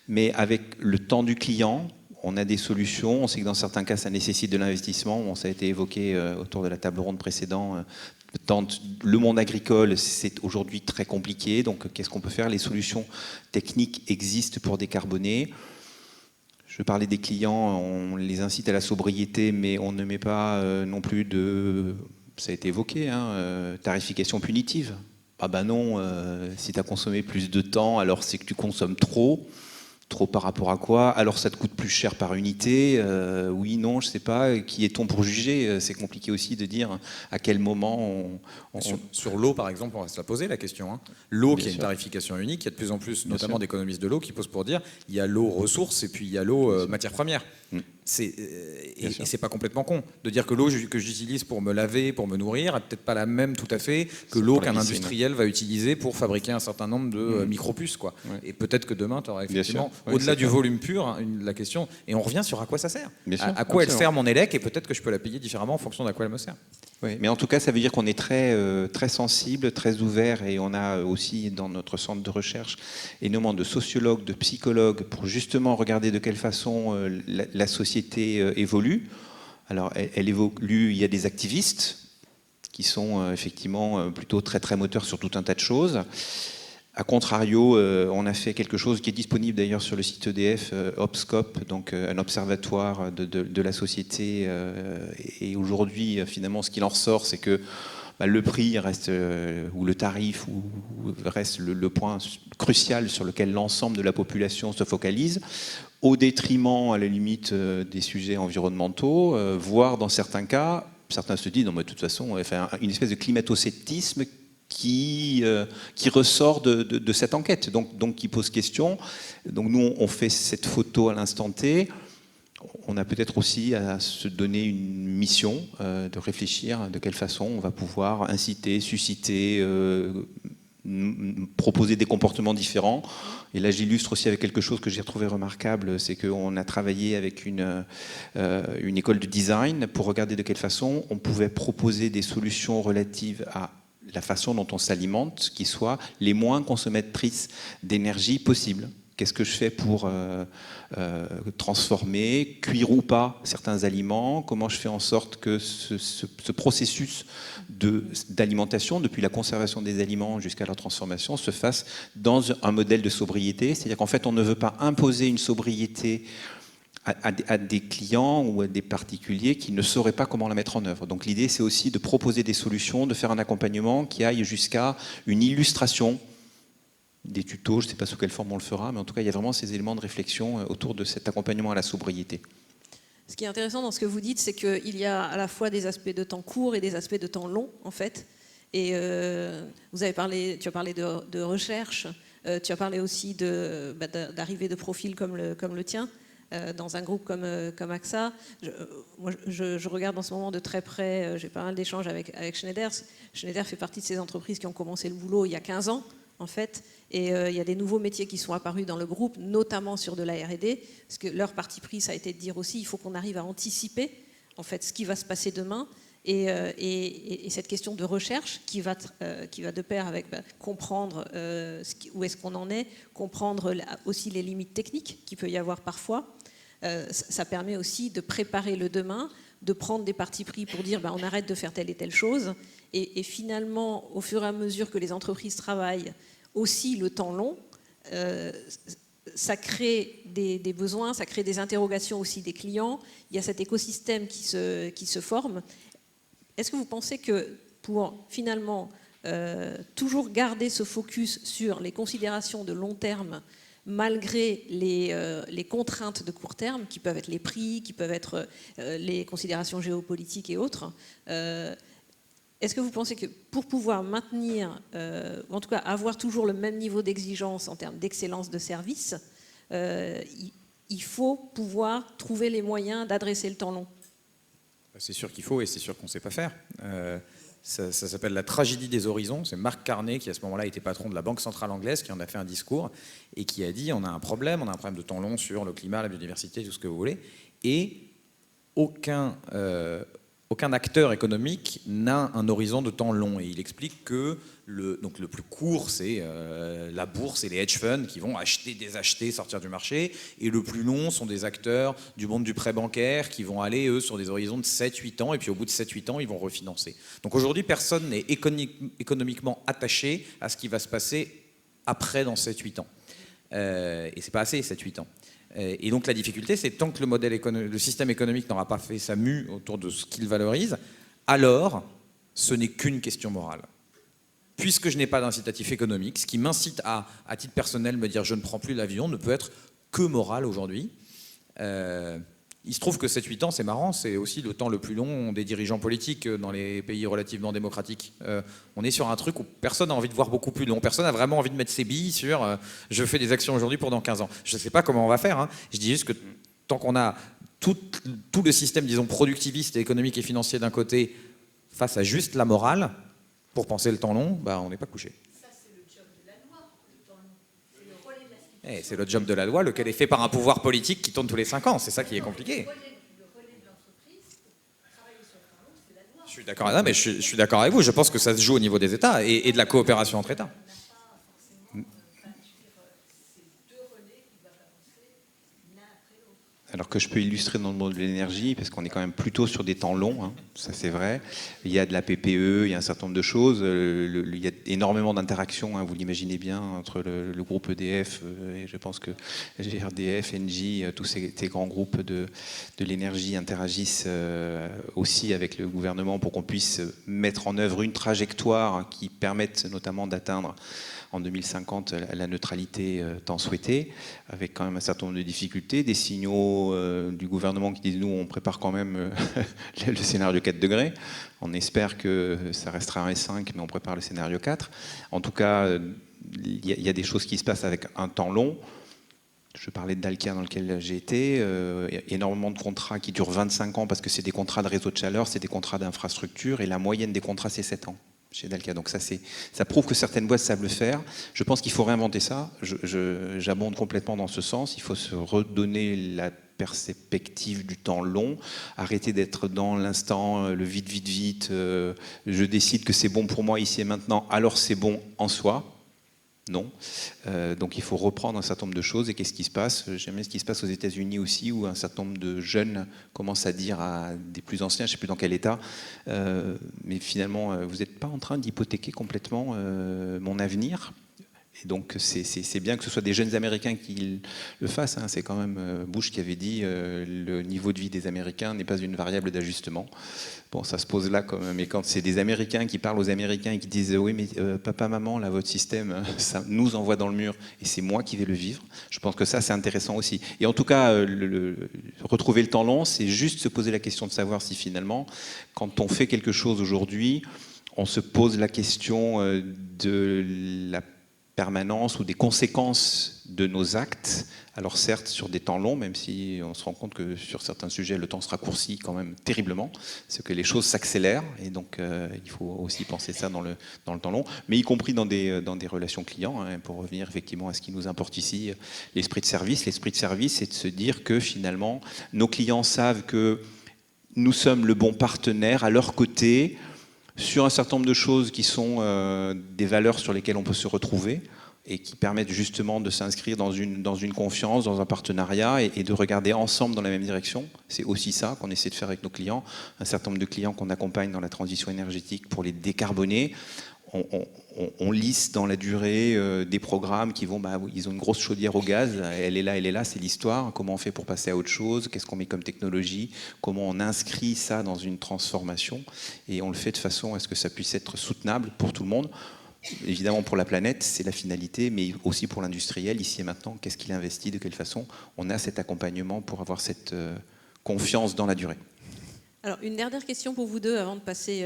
mais avec le temps du client. On a des solutions, on sait que dans certains cas ça nécessite de l'investissement, ça a été évoqué autour de la table ronde précédente. Le monde agricole, c'est aujourd'hui très compliqué, donc qu'est-ce qu'on peut faire? Les solutions techniques existent pour décarboner. Je parlais des clients, on les incite à la sobriété, mais on ne met pas non plus ça a été évoqué, tarification punitive. ah ben non, si tu as consommé plus de temps, alors c'est que tu consommes trop. Trop par rapport à quoi? Alors ça te coûte plus cher par unité? Oui, non, je sais pas. Qui est-on pour juger? C'est compliqué aussi de dire à quel moment Sur l'eau, par exemple, on va se la poser la question. Hein. L'eau, qui est une sûr. tarification unique, il y a de plus en plus, Bien notamment sûr. d'économistes de l'eau, qui posent pour dire il y a l'eau ressource et puis il y a l'eau matière première. Mm. Et sûr. c'est pas complètement con de dire que l'eau que j'utilise pour me laver, pour me nourrir, est peut-être pas la même tout à fait que l'eau pour la qu'un piscine. industriel va utiliser pour fabriquer un certain nombre de micropuces, quoi. Ouais. Et peut-être que demain, tu auras Bien effectivement, sûr. Ouais, au-delà c'est du clair. volume pur, hein, la question. Et on revient sur à quoi ça sert. Bien sûr, À quoi elle absolument. sert mon élec, et peut-être que je peux la payer différemment en fonction d'à quoi elle me sert. Oui, mais en tout cas, ça veut dire qu'on est très sensible, très ouvert, et on a aussi dans notre centre de recherche énormément de sociologues, de psychologues, pour justement regarder de quelle façon la société évolue. Alors, elle évolue, il y a des activistes qui sont effectivement plutôt très moteurs sur tout un tas de choses. A contrario, on a fait quelque chose qui est disponible d'ailleurs sur le site EDF, Obscope, donc un observatoire de la société. Et aujourd'hui, finalement, ce qu'il en ressort, c'est que le prix reste, ou le tarif reste le point crucial sur lequel l'ensemble de la population se focalise, au détriment, à la limite, des sujets environnementaux, voire dans certains cas, certains se disent, non, mais de toute façon, enfin, une espèce de climato-sceptisme qui ressort de cette enquête, donc qui pose question. Donc nous, on fait cette photo à l'instant T. On a peut-être aussi à se donner une mission de réfléchir de quelle façon on va pouvoir inciter, susciter, proposer des comportements différents. Et là, j'illustre aussi avec quelque chose que j'ai trouvé remarquable, c'est qu'on a travaillé avec une école de design pour regarder de quelle façon on pouvait proposer des solutions relatives à la façon dont on s'alimente qui soit les moins consommatrices d'énergie possible. Qu'est-ce que je fais pour transformer, cuire ou pas certains aliments? Comment je fais en sorte que ce processus d'alimentation, depuis la conservation des aliments jusqu'à leur transformation, se fasse dans un modèle de sobriété? C'est-à-dire qu'en fait, on ne veut pas imposer une sobriété à des clients ou à des particuliers qui ne sauraient pas comment la mettre en œuvre. Donc l'idée, c'est aussi de proposer des solutions, de faire un accompagnement qui aille jusqu'à une illustration, des tutos, je ne sais pas sous quelle forme on le fera, mais en tout cas, il y a vraiment ces éléments de réflexion autour de cet accompagnement à la sobriété. Ce qui est intéressant dans ce que vous dites, c'est qu'il y a à la fois des aspects de temps court et des aspects de temps long, en fait. Et tu as parlé de recherche, tu as parlé aussi d'arrivée de profils comme le tien, dans un groupe comme AXA. Je regarde en ce moment de très près, j'ai pas mal d'échanges avec Schneider. Schneider fait partie de ces entreprises qui ont commencé le boulot il y a 15 ans, en fait, et il y a des nouveaux métiers qui sont apparus dans le groupe, notamment sur de la R&D, parce que leur parti pris, ça a été de dire aussi, il faut qu'on arrive à anticiper, en fait, ce qui va se passer demain, et cette question de recherche qui va de pair avec comprendre où est-ce qu'on en est, comprendre aussi les limites techniques qu'il peut y avoir parfois. Ça permet aussi de préparer le demain, de prendre des partis pris pour dire on arrête de faire telle et telle chose, et finalement, au fur et à mesure que les entreprises travaillent aussi le temps long, ça crée des besoins, ça crée des interrogations aussi des clients. Il y a cet écosystème qui se forme. Est-ce que vous pensez que pour finalement toujours garder ce focus sur les considérations de long terme, malgré les contraintes de court terme, qui peuvent être les prix, qui peuvent être les considérations géopolitiques et autres, est-ce que vous pensez que pour pouvoir maintenir, ou en tout cas avoir toujours le même niveau d'exigence en termes d'excellence de service, il faut pouvoir trouver les moyens d'adresser le temps long? C'est sûr qu'il faut, et c'est sûr qu'on ne sait pas faire. Ça s'appelle la tragédie des horizons. C'est Mark Carney, qui à ce moment-là était patron de la Banque centrale anglaise, qui en a fait un discours et qui a dit on a un problème de temps long sur le climat, la biodiversité, tout ce que vous voulez, et aucun acteur économique n'a un horizon de temps long. Et il explique que le plus court, c'est la bourse et les hedge funds qui vont acheter, désacheter, sortir du marché. Et le plus long sont des acteurs du monde du prêt bancaire qui vont aller, eux, sur des horizons de 7-8 ans. Et puis au bout de 7-8 ans, ils vont refinancer. Donc aujourd'hui, personne n'est économiquement attaché à ce qui va se passer après dans 7-8 ans. Et c'est pas assez, 7-8 ans. Et donc la difficulté, c'est tant que le système économique n'aura pas fait sa mue autour de ce qu'il valorise, alors ce n'est qu'une question morale. puisque je n'ai pas d'incitatif économique, ce qui m'incite à titre personnel, me dire je ne prends plus l'avion, ne peut être que moral aujourd'hui. Il se trouve que 7-8 ans, c'est marrant, c'est aussi le temps le plus long des dirigeants politiques dans les pays relativement démocratiques. On est sur un truc où personne n'a envie de voir beaucoup plus long. Personne n'a vraiment envie de mettre ses billes sur je fais des actions aujourd'hui pour dans 15 ans. Je ne sais pas comment on va faire, hein. Je dis juste que tant qu'on a tout le système, disons, productiviste, économique et financier d'un côté, face à juste la morale, pour penser le temps long, bah, on n'est pas couché. Ça, c'est le job de la loi, le temps long. C'est le relais de la situation. C'est le job de la loi, lequel est fait par un pouvoir politique qui tourne tous les 5 ans. C'est ça qui est compliqué. Le relais de l'entreprise, travailler sur le temps long, c'est la loi. Je suis d'accord, non, mais je suis d'accord avec vous. Je pense que ça se joue au niveau des États et de la coopération entre États. Alors que je peux illustrer dans le monde de l'énergie, parce qu'on est quand même plutôt sur des temps longs, hein, ça c'est vrai. Il y a de la PPE, il y a un certain nombre de choses. Il y a énormément d'interactions, hein, vous l'imaginez bien, entre le groupe EDF et je pense que GRDF, Engie, tous ces grands groupes de l'énergie interagissent aussi avec le gouvernement pour qu'on puisse mettre en œuvre une trajectoire qui permette notamment d'atteindre en 2050 la neutralité tant souhaitée, avec quand même un certain nombre de difficultés, des signaux du gouvernement qui disent nous on prépare quand même le scénario 4 degrés, on espère que ça restera 1,5 mais on prépare le scénario 4. En tout cas, il y a des choses qui se passent avec un temps long. Je parlais de Dalkia dans lequel j'ai été, énormément de contrats qui durent 25 ans parce que c'est des contrats de réseau de chaleur, c'est des contrats d'infrastructure et la moyenne des contrats c'est 7 ans. Chez Dalkia. Donc ça prouve que certaines boîtes savent le faire. Je pense qu'il faut réinventer ça. J'abonde complètement dans ce sens. Il faut se redonner la perspective du temps long, arrêter d'être dans l'instant, le vite, vite, vite. Je décide que c'est bon pour moi ici et maintenant, alors c'est bon en soi. Non. Donc il faut reprendre un certain nombre de choses. Et qu'est-ce qui se passe? J'aime bien ce qui se passe aux États-Unis aussi, où un certain nombre de jeunes commencent à dire à des plus anciens, je ne sais plus dans quel état, mais finalement, vous n'êtes pas en train d'hypothéquer complètement mon avenir. Et donc c'est bien que ce soit des jeunes Américains qui le fassent, hein. C'est quand même Bush qui avait dit le niveau de vie des Américains n'est pas une variable d'ajustement. Bon, ça se pose là quand même. Mais quand c'est des Américains qui parlent aux Américains et qui disent oui mais papa, maman, là votre système, ça nous envoie dans le mur et c'est moi qui vais le vivre. Je pense que ça c'est intéressant aussi. Et en tout cas, retrouver le temps long, c'est juste se poser la question de savoir si finalement, quand on fait quelque chose aujourd'hui, on se pose la question de la permanence ou des conséquences de nos actes. Alors certes sur des temps longs, même si on se rend compte que sur certains sujets le temps se raccourcit quand même terriblement, c'est que les choses s'accélèrent et donc il faut aussi penser ça dans le temps long, mais y compris dans des relations clients, hein, pour revenir effectivement à ce qui nous importe ici, l'esprit de service. L'esprit de service, c'est de se dire que finalement nos clients savent que nous sommes le bon partenaire à leur côté sur un certain nombre de choses qui sont des valeurs sur lesquelles on peut se retrouver et qui permettent justement de s'inscrire dans une confiance, dans un partenariat et de regarder ensemble dans la même direction. C'est aussi ça qu'on essaie de faire avec nos clients. Un certain nombre de clients qu'on accompagne dans la transition énergétique pour les décarboner. On lisse dans la durée des programmes qui vont, ils ont une grosse chaudière au gaz, elle est là, c'est l'histoire. Comment on fait pour passer à autre chose? Qu'est-ce qu'on met comme technologie? Comment on inscrit ça dans une transformation? Et on le fait de façon à ce que ça puisse être soutenable pour tout le monde. Évidemment pour la planète, c'est la finalité, mais aussi pour l'industriel, ici et maintenant, qu'est-ce qu'il investit, de quelle façon? On a cet accompagnement pour avoir cette confiance dans la durée. Alors, une dernière question pour vous deux avant de passer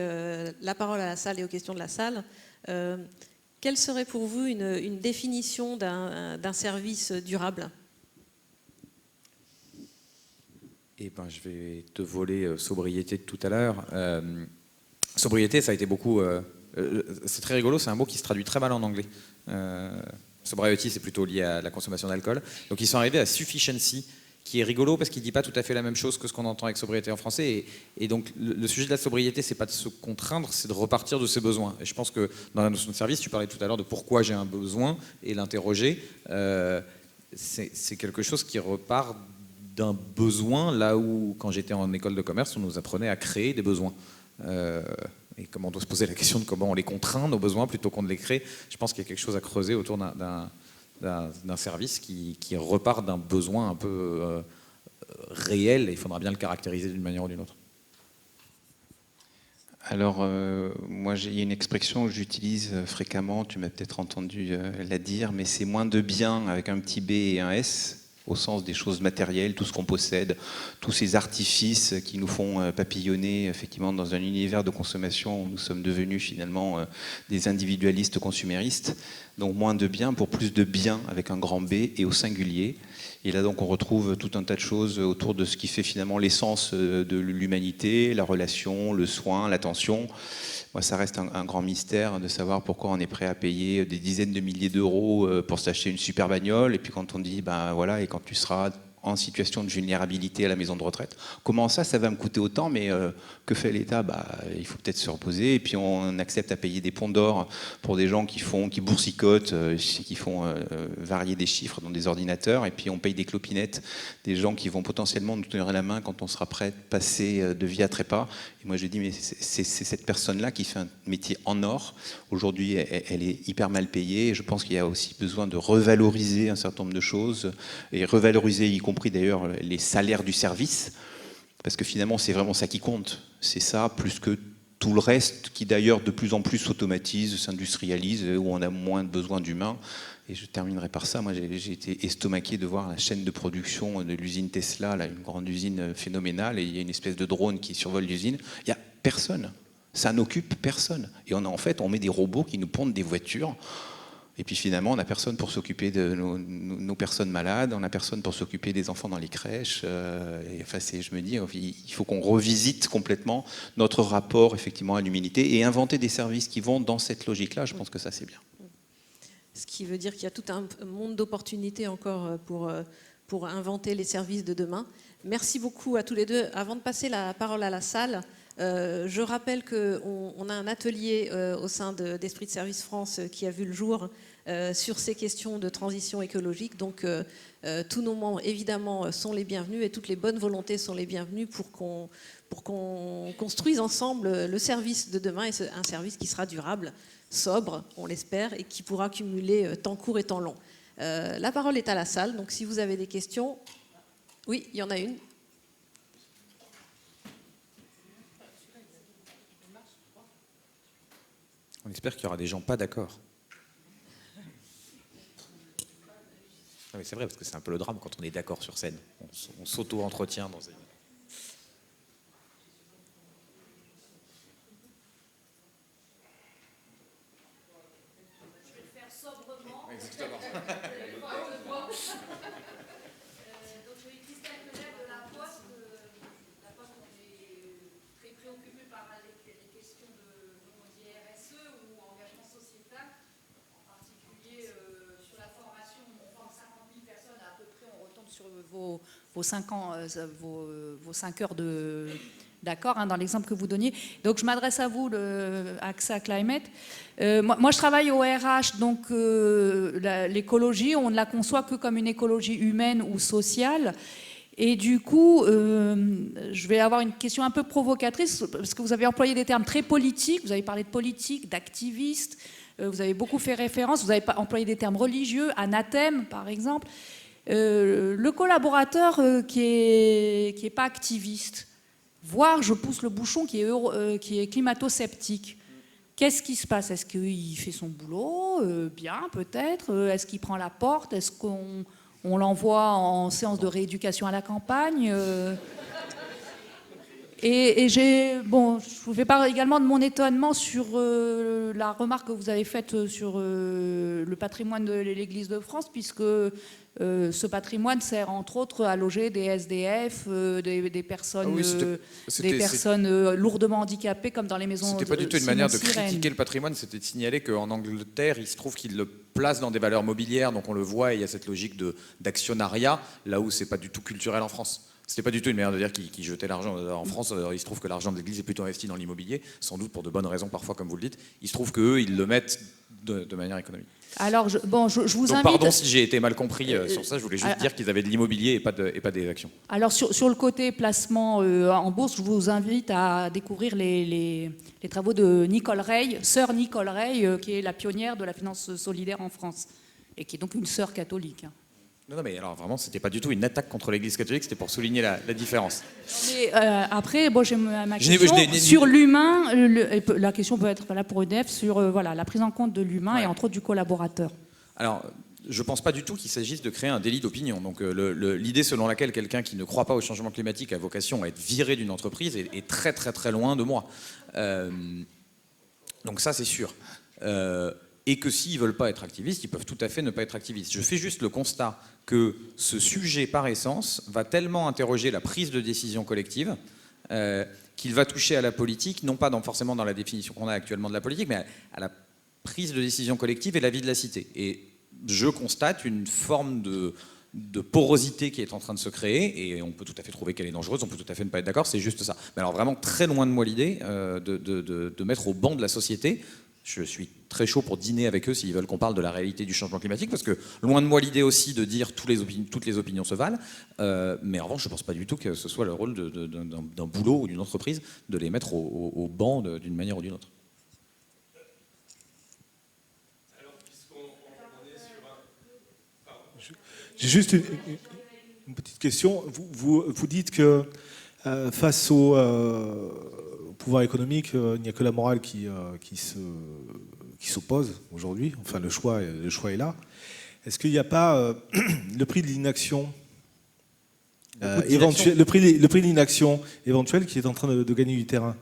la parole à la salle et aux questions de la salle. Quelle serait pour vous une définition d'un service durable? Eh ben, je vais te voler sobriété de tout à l'heure. Sobriété, ça a été beaucoup... c'est très rigolo, c'est un mot qui se traduit très mal en anglais. Sobriety, c'est plutôt lié à la consommation d'alcool. Donc ils sont arrivés à sufficiency, qui est rigolo parce qu'il ne dit pas tout à fait la même chose que ce qu'on entend avec sobriété en français. Et donc le sujet de la sobriété, c'est pas de se contraindre, c'est de repartir de ses besoins. Et je pense que dans la notion de service, tu parlais tout à l'heure de pourquoi j'ai un besoin et l'interroger. C'est quelque chose qui repart d'un besoin, là où quand j'étais en école de commerce, on nous apprenait à créer des besoins. Et comment on doit se poser la question de comment on les contraint, nos besoins, plutôt qu'on de les créer. Je pense qu'il y a quelque chose à creuser autour d'un service qui repart d'un besoin un peu réel, et il faudra bien le caractériser d'une manière ou d'une autre. Alors, moi, il y a une expression que j'utilise fréquemment, tu m'as peut-être entendu la dire, mais c'est moins de bien avec un petit B et un S, au sens des choses matérielles, tout ce qu'on possède, tous ces artifices qui nous font papillonner effectivement dans un univers de consommation où nous sommes devenus finalement des individualistes consuméristes. Donc moins de bien pour plus de bien avec un grand B et au singulier. Et là donc on retrouve tout un tas de choses autour de ce qui fait finalement l'essence de l'humanité, la relation, le soin, l'attention. Moi, ça reste un grand mystère de savoir pourquoi on est prêt à payer des dizaines de milliers d'euros pour s'acheter une super bagnole. Et puis quand on dit, ben voilà, et quand tu seras en situation de vulnérabilité à la maison de retraite, comment ça va me coûter autant, mais que fait l'État? Il faut peut-être se reposer, et puis on accepte à payer des ponts d'or pour des gens qui boursicotent, qui font varier des chiffres dans des ordinateurs, et puis on paye des clopinettes, des gens qui vont potentiellement nous tenir la main quand on sera prêt de passer de vie à trépas. Et moi je dis, mais c'est cette personne-là qui fait un métier en or. Aujourd'hui, elle est hyper mal payée, et je pense qu'il y a aussi besoin de revaloriser un certain nombre de choses, et revaloriser y compris d'ailleurs les salaires du service, parce que finalement c'est vraiment ça qui compte, c'est ça plus que tout le reste qui d'ailleurs de plus en plus s'automatise, s'industrialise, où on a moins besoin d'humains. Et je terminerai par ça, moi j'ai été estomaqué de voir la chaîne de production de l'usine Tesla, là, une grande usine phénoménale, et il y a une espèce de drone qui survole l'usine, il n'y a personne, ça n'occupe personne, et en fait on met des robots qui nous pondent des voitures. Et puis finalement, on n'a personne pour s'occuper de nos personnes malades, on n'a personne pour s'occuper des enfants dans les crèches. Et enfin, je me dis, il faut qu'on revisite complètement notre rapport effectivement à l'humanité et inventer des services qui vont dans cette logique-là. Je pense que ça, c'est bien. Ce qui veut dire qu'il y a tout un monde d'opportunités encore pour inventer les services de demain. Merci beaucoup à tous les deux. Avant de passer la parole à la salle, je rappelle qu'on a un atelier au sein d'Esprit de Service France qui a vu le jour sur ces questions de transition écologique. Donc tous nos membres évidemment sont les bienvenus et toutes les bonnes volontés sont les bienvenues pour qu'on construise ensemble le service de demain, et un service qui sera durable, sobre, on l'espère, et qui pourra cumuler temps court et temps long. La parole est à la salle, donc si vous avez des questions... Oui, il y en a une. On espère qu'il y aura des gens pas d'accord. Non, mais c'est vrai, parce que c'est un peu le drame quand on est d'accord sur scène. On s'auto-entretient dans une... Je vais le faire sobrement. Exactement. Donc, je suis Christelle Pellet de La Poste. La Poste, on est très préoccupé par les questions de RSE ou engagement sociétal, en particulier sur la formation. On forme 50 000 personnes à peu près. On retombe sur vos 5 ans, vos 5 heures d'accord, dans l'exemple que vous donniez. Donc, je m'adresse à vous, AXA Climate. Moi, je travaille au RH, donc l'écologie, on ne la conçoit que comme une écologie humaine ou sociale. Et du coup, je vais avoir une question un peu provocatrice, parce que vous avez employé des termes très politiques, vous avez parlé de politique, d'activistes, vous avez beaucoup fait référence, vous avez employé des termes religieux, anathème, par exemple. Le collaborateur qui est pas activiste, voire, je pousse le bouchon, qui est climato-sceptique. Qu'est-ce qui se passe? Est-ce qu'il fait son boulot? Bien, peut-être. Est-ce qu'il prend la porte? Est-ce qu'on l'envoie en séance de rééducation à la campagne? Et je fais part également de mon étonnement sur la remarque que vous avez faite sur le patrimoine de l'Église de France, puisque ce patrimoine sert entre autres à loger des SDF, des personnes, des personnes lourdement handicapées, comme dans les maisons. C'était pas du tout une manière de sirènes. critiquer le patrimoine, c'était de signaler qu'en Angleterre, il se trouve qu'ils le placent dans des valeurs mobilières, donc on le voit, et il y a cette logique d'actionnariat, là où c'est pas du tout culturel en France. C'était pas du tout une manière de dire qu'ils jetaient l'argent. En France, il se trouve que l'argent de l'Église est plutôt investi dans l'immobilier, sans doute pour de bonnes raisons parfois, comme vous le dites. Il se trouve qu'eux, ils le mettent de manière économique. Alors, je vous Donc, invite... pardon si j'ai été mal compris sur ça, je voulais juste dire qu'ils avaient de l'immobilier et pas des actions. Alors, sur le côté placement en bourse, je vous invite à découvrir les travaux de Nicole Rey, sœur Nicole Rey, qui est la pionnière de la finance solidaire en France, et qui est donc une sœur catholique. Non, mais alors vraiment, c'était pas du tout une attaque contre l'Église catholique, c'était pour souligner la différence. Mais après, bon, j'ai ma Je n'ai- question je n'ai- sur l'humain. La question peut être là pour EDF sur voilà, la prise en compte de l'humain et entre autres du collaborateur. Alors, je pense pas du tout qu'il s'agisse de créer un délit d'opinion. Donc, l'idée selon laquelle quelqu'un qui ne croit pas au changement climatique a vocation à être viré d'une entreprise est très très très loin de moi. Donc ça, c'est sûr. Et que s'ils veulent pas être activistes, ils peuvent tout à fait ne pas être activistes. Je fais juste le constat que ce sujet, par essence, va tellement interroger la prise de décision collective qu'il va toucher à la politique, non pas forcément dans la définition qu'on a actuellement de la politique, mais à la prise de décision collective et la vie de la cité. Et je constate une forme de porosité qui est en train de se créer, et on peut tout à fait trouver qu'elle est dangereuse, on peut tout à fait ne pas être d'accord, c'est juste ça. Mais alors vraiment très loin de moi l'idée de mettre au banc de la société. Je suis très chaud pour dîner avec eux s'ils veulent qu'on parle de la réalité du changement climatique, parce que loin de moi l'idée aussi de dire toutes les opinions se valent, mais en revanche je ne pense pas du tout que ce soit le rôle d'un boulot ou d'une entreprise de les mettre au banc d'une manière ou d'une autre. J'ai juste une petite question. Vous dites que face au pouvoir économique, il n'y a que la morale qui s'oppose aujourd'hui. Enfin, le choix est là. Est-ce qu'il n'y a pas le prix de l'inaction éventuel, le prix de l'inaction éventuelle qui est en train de gagner du terrain?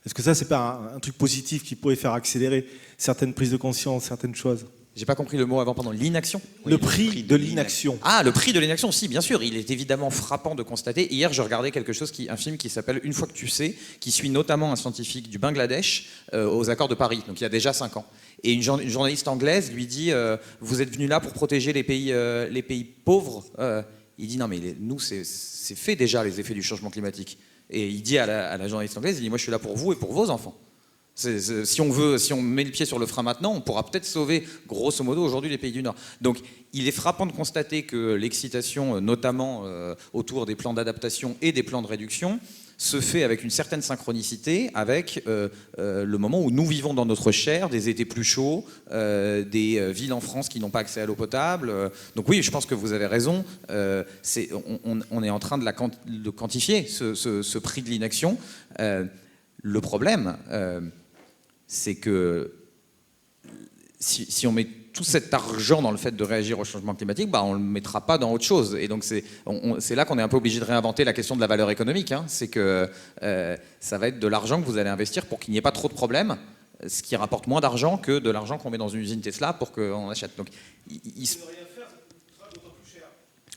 Est-ce que ça, c'est pas un truc positif qui pourrait faire accélérer certaines prises de conscience, certaines choses? J'ai pas compris le mot avant, pardon. L'inaction ? Le prix de l'inaction. Ah, le prix de l'inaction, si, bien sûr. Il est évidemment frappant de constater. Hier, je regardais un film qui s'appelle Une fois que tu sais, qui suit notamment un scientifique du Bangladesh aux accords de Paris, donc il y a déjà 5 ans. Et une journaliste anglaise lui dit vous êtes venu là pour protéger les pays pauvres. Il dit non, mais nous, c'est fait déjà les effets du changement climatique. Et il dit à la journaliste anglaise, il dit moi, je suis là pour vous et pour vos enfants. Si on met le pied sur le frein maintenant, on pourra peut-être sauver, grosso modo, aujourd'hui les pays du Nord. Donc, il est frappant de constater que l'excitation, notamment autour des plans d'adaptation et des plans de réduction, se fait avec une certaine synchronicité avec le moment où nous vivons dans notre chair, des étés plus chauds, des villes en France qui n'ont pas accès à l'eau potable. Donc oui, je pense que vous avez raison. On est en train de quantifier ce prix de l'inaction. Le problème, c'est que si on met tout cet argent dans le fait de réagir au changement climatique, on ne le mettra pas dans autre chose. Et donc c'est là qu'on est un peu obligé de réinventer la question de la valeur économique. Hein. C'est que ça va être de l'argent que vous allez investir pour qu'il n'y ait pas trop de problèmes, ce qui rapporte moins d'argent que de l'argent qu'on met dans une usine Tesla pour qu'on achète. Donc,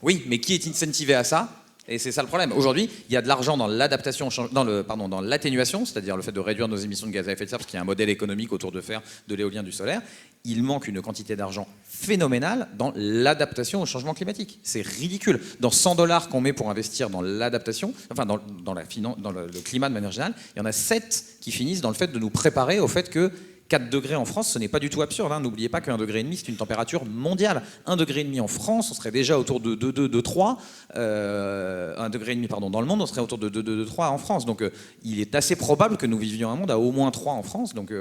oui, mais qui est incentivé à ça ? Et c'est ça le problème. Aujourd'hui, il y a de l'argent dans l'adaptation, dans l'atténuation, c'est-à-dire le fait de réduire nos émissions de gaz à effet de serre, parce qu'il y a un modèle économique autour de faire de l'éolien, du solaire. Il manque une quantité d'argent phénoménale dans l'adaptation au changement climatique. C'est ridicule. Dans 100 $ qu'on met pour investir dans l'adaptation, enfin dans le climat de manière générale, il y en a 7 qui finissent dans le fait de nous préparer au fait que 4 degrés en France, ce n'est pas du tout absurde. Hein. N'oubliez pas qu'1,5 degré, c'est une température mondiale. 1,5 degré en France, on serait déjà autour de 2, 3. 1,5 degré, dans le monde, on serait autour de 2, 3 en France. Donc il est assez probable que nous vivions un monde à au moins 3 en France. Donc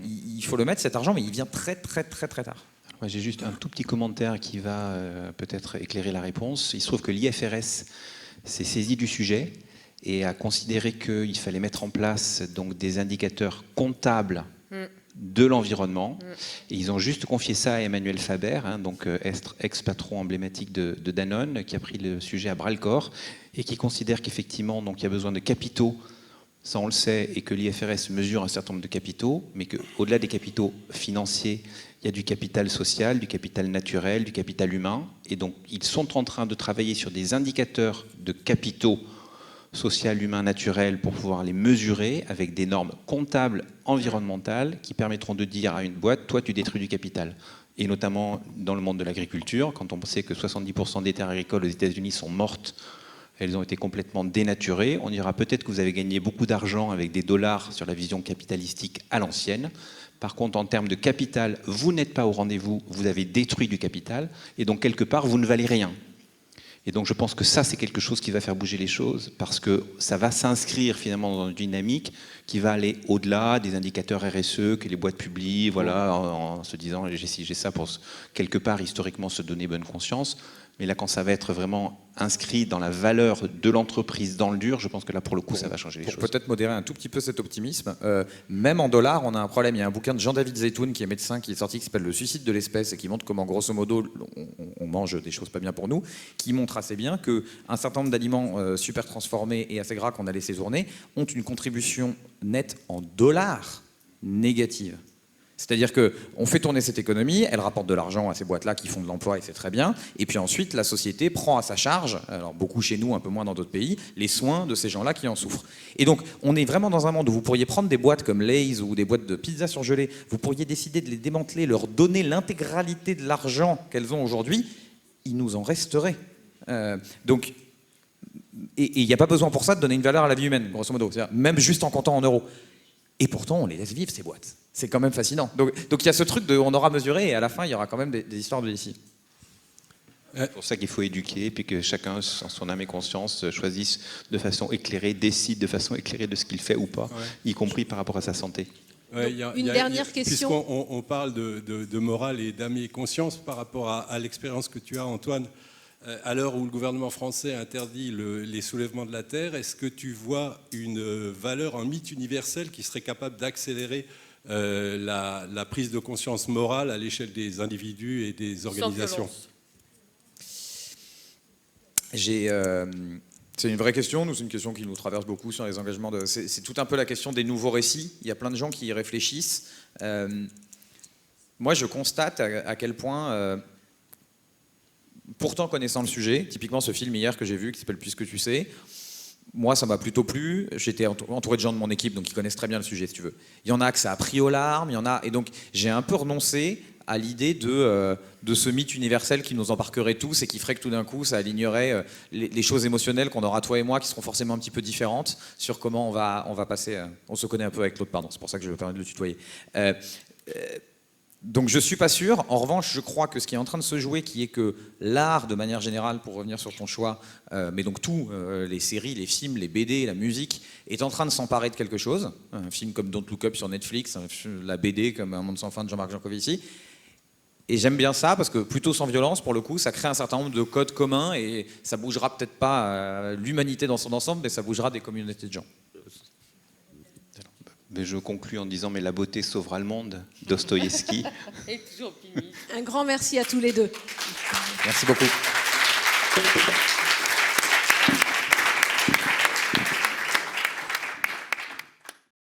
il faut le mettre, cet argent, mais il vient très très très très tard. Moi, j'ai juste un tout petit commentaire qui va peut-être éclairer la réponse. Il se trouve que l'IFRS s'est saisi du sujet et a considéré qu'il fallait mettre en place donc, des indicateurs comptables de l'environnement. Et ils ont juste confié ça à Emmanuel Faber, donc ex-patron emblématique de Danone, qui a pris le sujet à bras-le-corps et qui considère qu'effectivement, donc, il y a besoin de capitaux, ça on le sait, et que l'IFRS mesure un certain nombre de capitaux, mais qu'au-delà des capitaux financiers, il y a du capital social, du capital naturel, du capital humain. Et donc, ils sont en train de travailler sur des indicateurs de capitaux social, humain, naturel, pour pouvoir les mesurer avec des normes comptables environnementales qui permettront de dire à une boîte, toi tu détruis du capital. Et notamment dans le monde de l'agriculture, quand on sait que 70% des terres agricoles aux États-Unis sont mortes, elles ont été complètement dénaturées, on dira peut-être que vous avez gagné beaucoup d'argent avec des dollars sur la vision capitalistique à l'ancienne. Par contre, en termes de capital, vous n'êtes pas au rendez-vous, vous avez détruit du capital, et donc quelque part, vous ne valez rien. Et donc je pense que ça, c'est quelque chose qui va faire bouger les choses, parce que ça va s'inscrire finalement dans une dynamique qui va aller au-delà des indicateurs RSE que les boîtes publient, voilà, en se disant j'ai ci, j'ai ça, pour quelque part historiquement se donner bonne conscience. Mais là, quand ça va être vraiment inscrit dans la valeur de l'entreprise dans le dur, je pense que là, pour le coup, ça va changer les Pour choses. peut-être modérer un tout petit peu cet optimisme, même en dollars, on a un problème. Il y a un bouquin de Jean-David Zeytoun, qui est médecin, qui est sorti, qui s'appelle Le suicide de l'espèce, et qui montre comment, grosso modo, on mange des choses pas bien pour nous, qui montre assez bien qu'un certain nombre d'aliments super transformés et assez gras qu'on a laissés tourner ont une contribution nette en dollars négative. C'est-à-dire qu'on fait tourner cette économie, elle rapporte de l'argent à ces boîtes-là qui font de l'emploi et c'est très bien, et puis ensuite la société prend à sa charge, alors beaucoup chez nous, un peu moins dans d'autres pays, les soins de ces gens-là qui en souffrent. Et donc on est vraiment dans un monde où vous pourriez prendre des boîtes comme Lay's ou des boîtes de pizza surgelées, vous pourriez décider de les démanteler, leur donner l'intégralité de l'argent qu'elles ont aujourd'hui, il nous en resterait. Donc, et il n'y a pas besoin pour ça de donner une valeur à la vie humaine, grosso modo, c'est-à-dire même juste en comptant en euros. Et pourtant, on les laisse vivre, ces boîtes. C'est quand même fascinant. Donc il y a ce truc de on aura mesuré et à la fin, il y aura quand même des histoires de ici. C'est pour ça qu'il faut éduquer, puis que chacun, en son âme et conscience, choisisse de façon éclairée, décide de façon éclairée de ce qu'il fait ou pas, y compris par rapport à sa santé. Ouais, une dernière question. Puisqu'on parle de morale et d'âme et conscience par rapport à l'expérience que tu as, Antoine, à l'heure où le gouvernement français interdit les soulèvements de la terre, est-ce que tu vois une valeur, un mythe universel qui serait capable d'accélérer la prise de conscience morale à l'échelle des individus et des organisations? C'est une vraie question, c'est une question qui nous traverse beaucoup sur les engagements. C'est tout un peu la question des nouveaux récits. Il y a plein de gens qui y réfléchissent. Moi, je constate à quel point, pourtant connaissant le sujet, typiquement ce film hier que j'ai vu qui s'appelle Puisque tu sais, moi, ça m'a plutôt plu. J'étais entouré de gens de mon équipe, donc ils connaissent très bien le sujet, si tu veux. Il y en a que ça a pris aux larmes, il y en a... Et donc, j'ai un peu renoncé à l'idée de ce mythe universel qui nous embarquerait tous et qui ferait que tout d'un coup, ça alignerait les choses émotionnelles qu'on aura, toi et moi, qui seront forcément un petit peu différentes sur comment on va passer... on se connaît un peu avec l'autre, pardon, c'est pour ça que je me permets de le tutoyer. Donc je ne suis pas sûr. En revanche, je crois que ce qui est en train de se jouer, qui est que l'art, de manière générale, pour revenir sur ton choix, mais donc tout, les séries, les films, les BD, la musique, est en train de s'emparer de quelque chose. Un film comme Don't Look Up sur Netflix, la BD comme Un monde sans fin de Jean-Marc Jancovici. Et j'aime bien ça parce que plutôt sans violence, pour le coup, ça crée un certain nombre de codes communs et ça bougera peut-être pas l'humanité dans son ensemble, mais ça bougera des communautés de gens. Mais je conclus en disant « Mais la beauté sauvera le monde », Dostoïevski. Et toujours optimiste. Un grand merci à tous les deux. Merci beaucoup.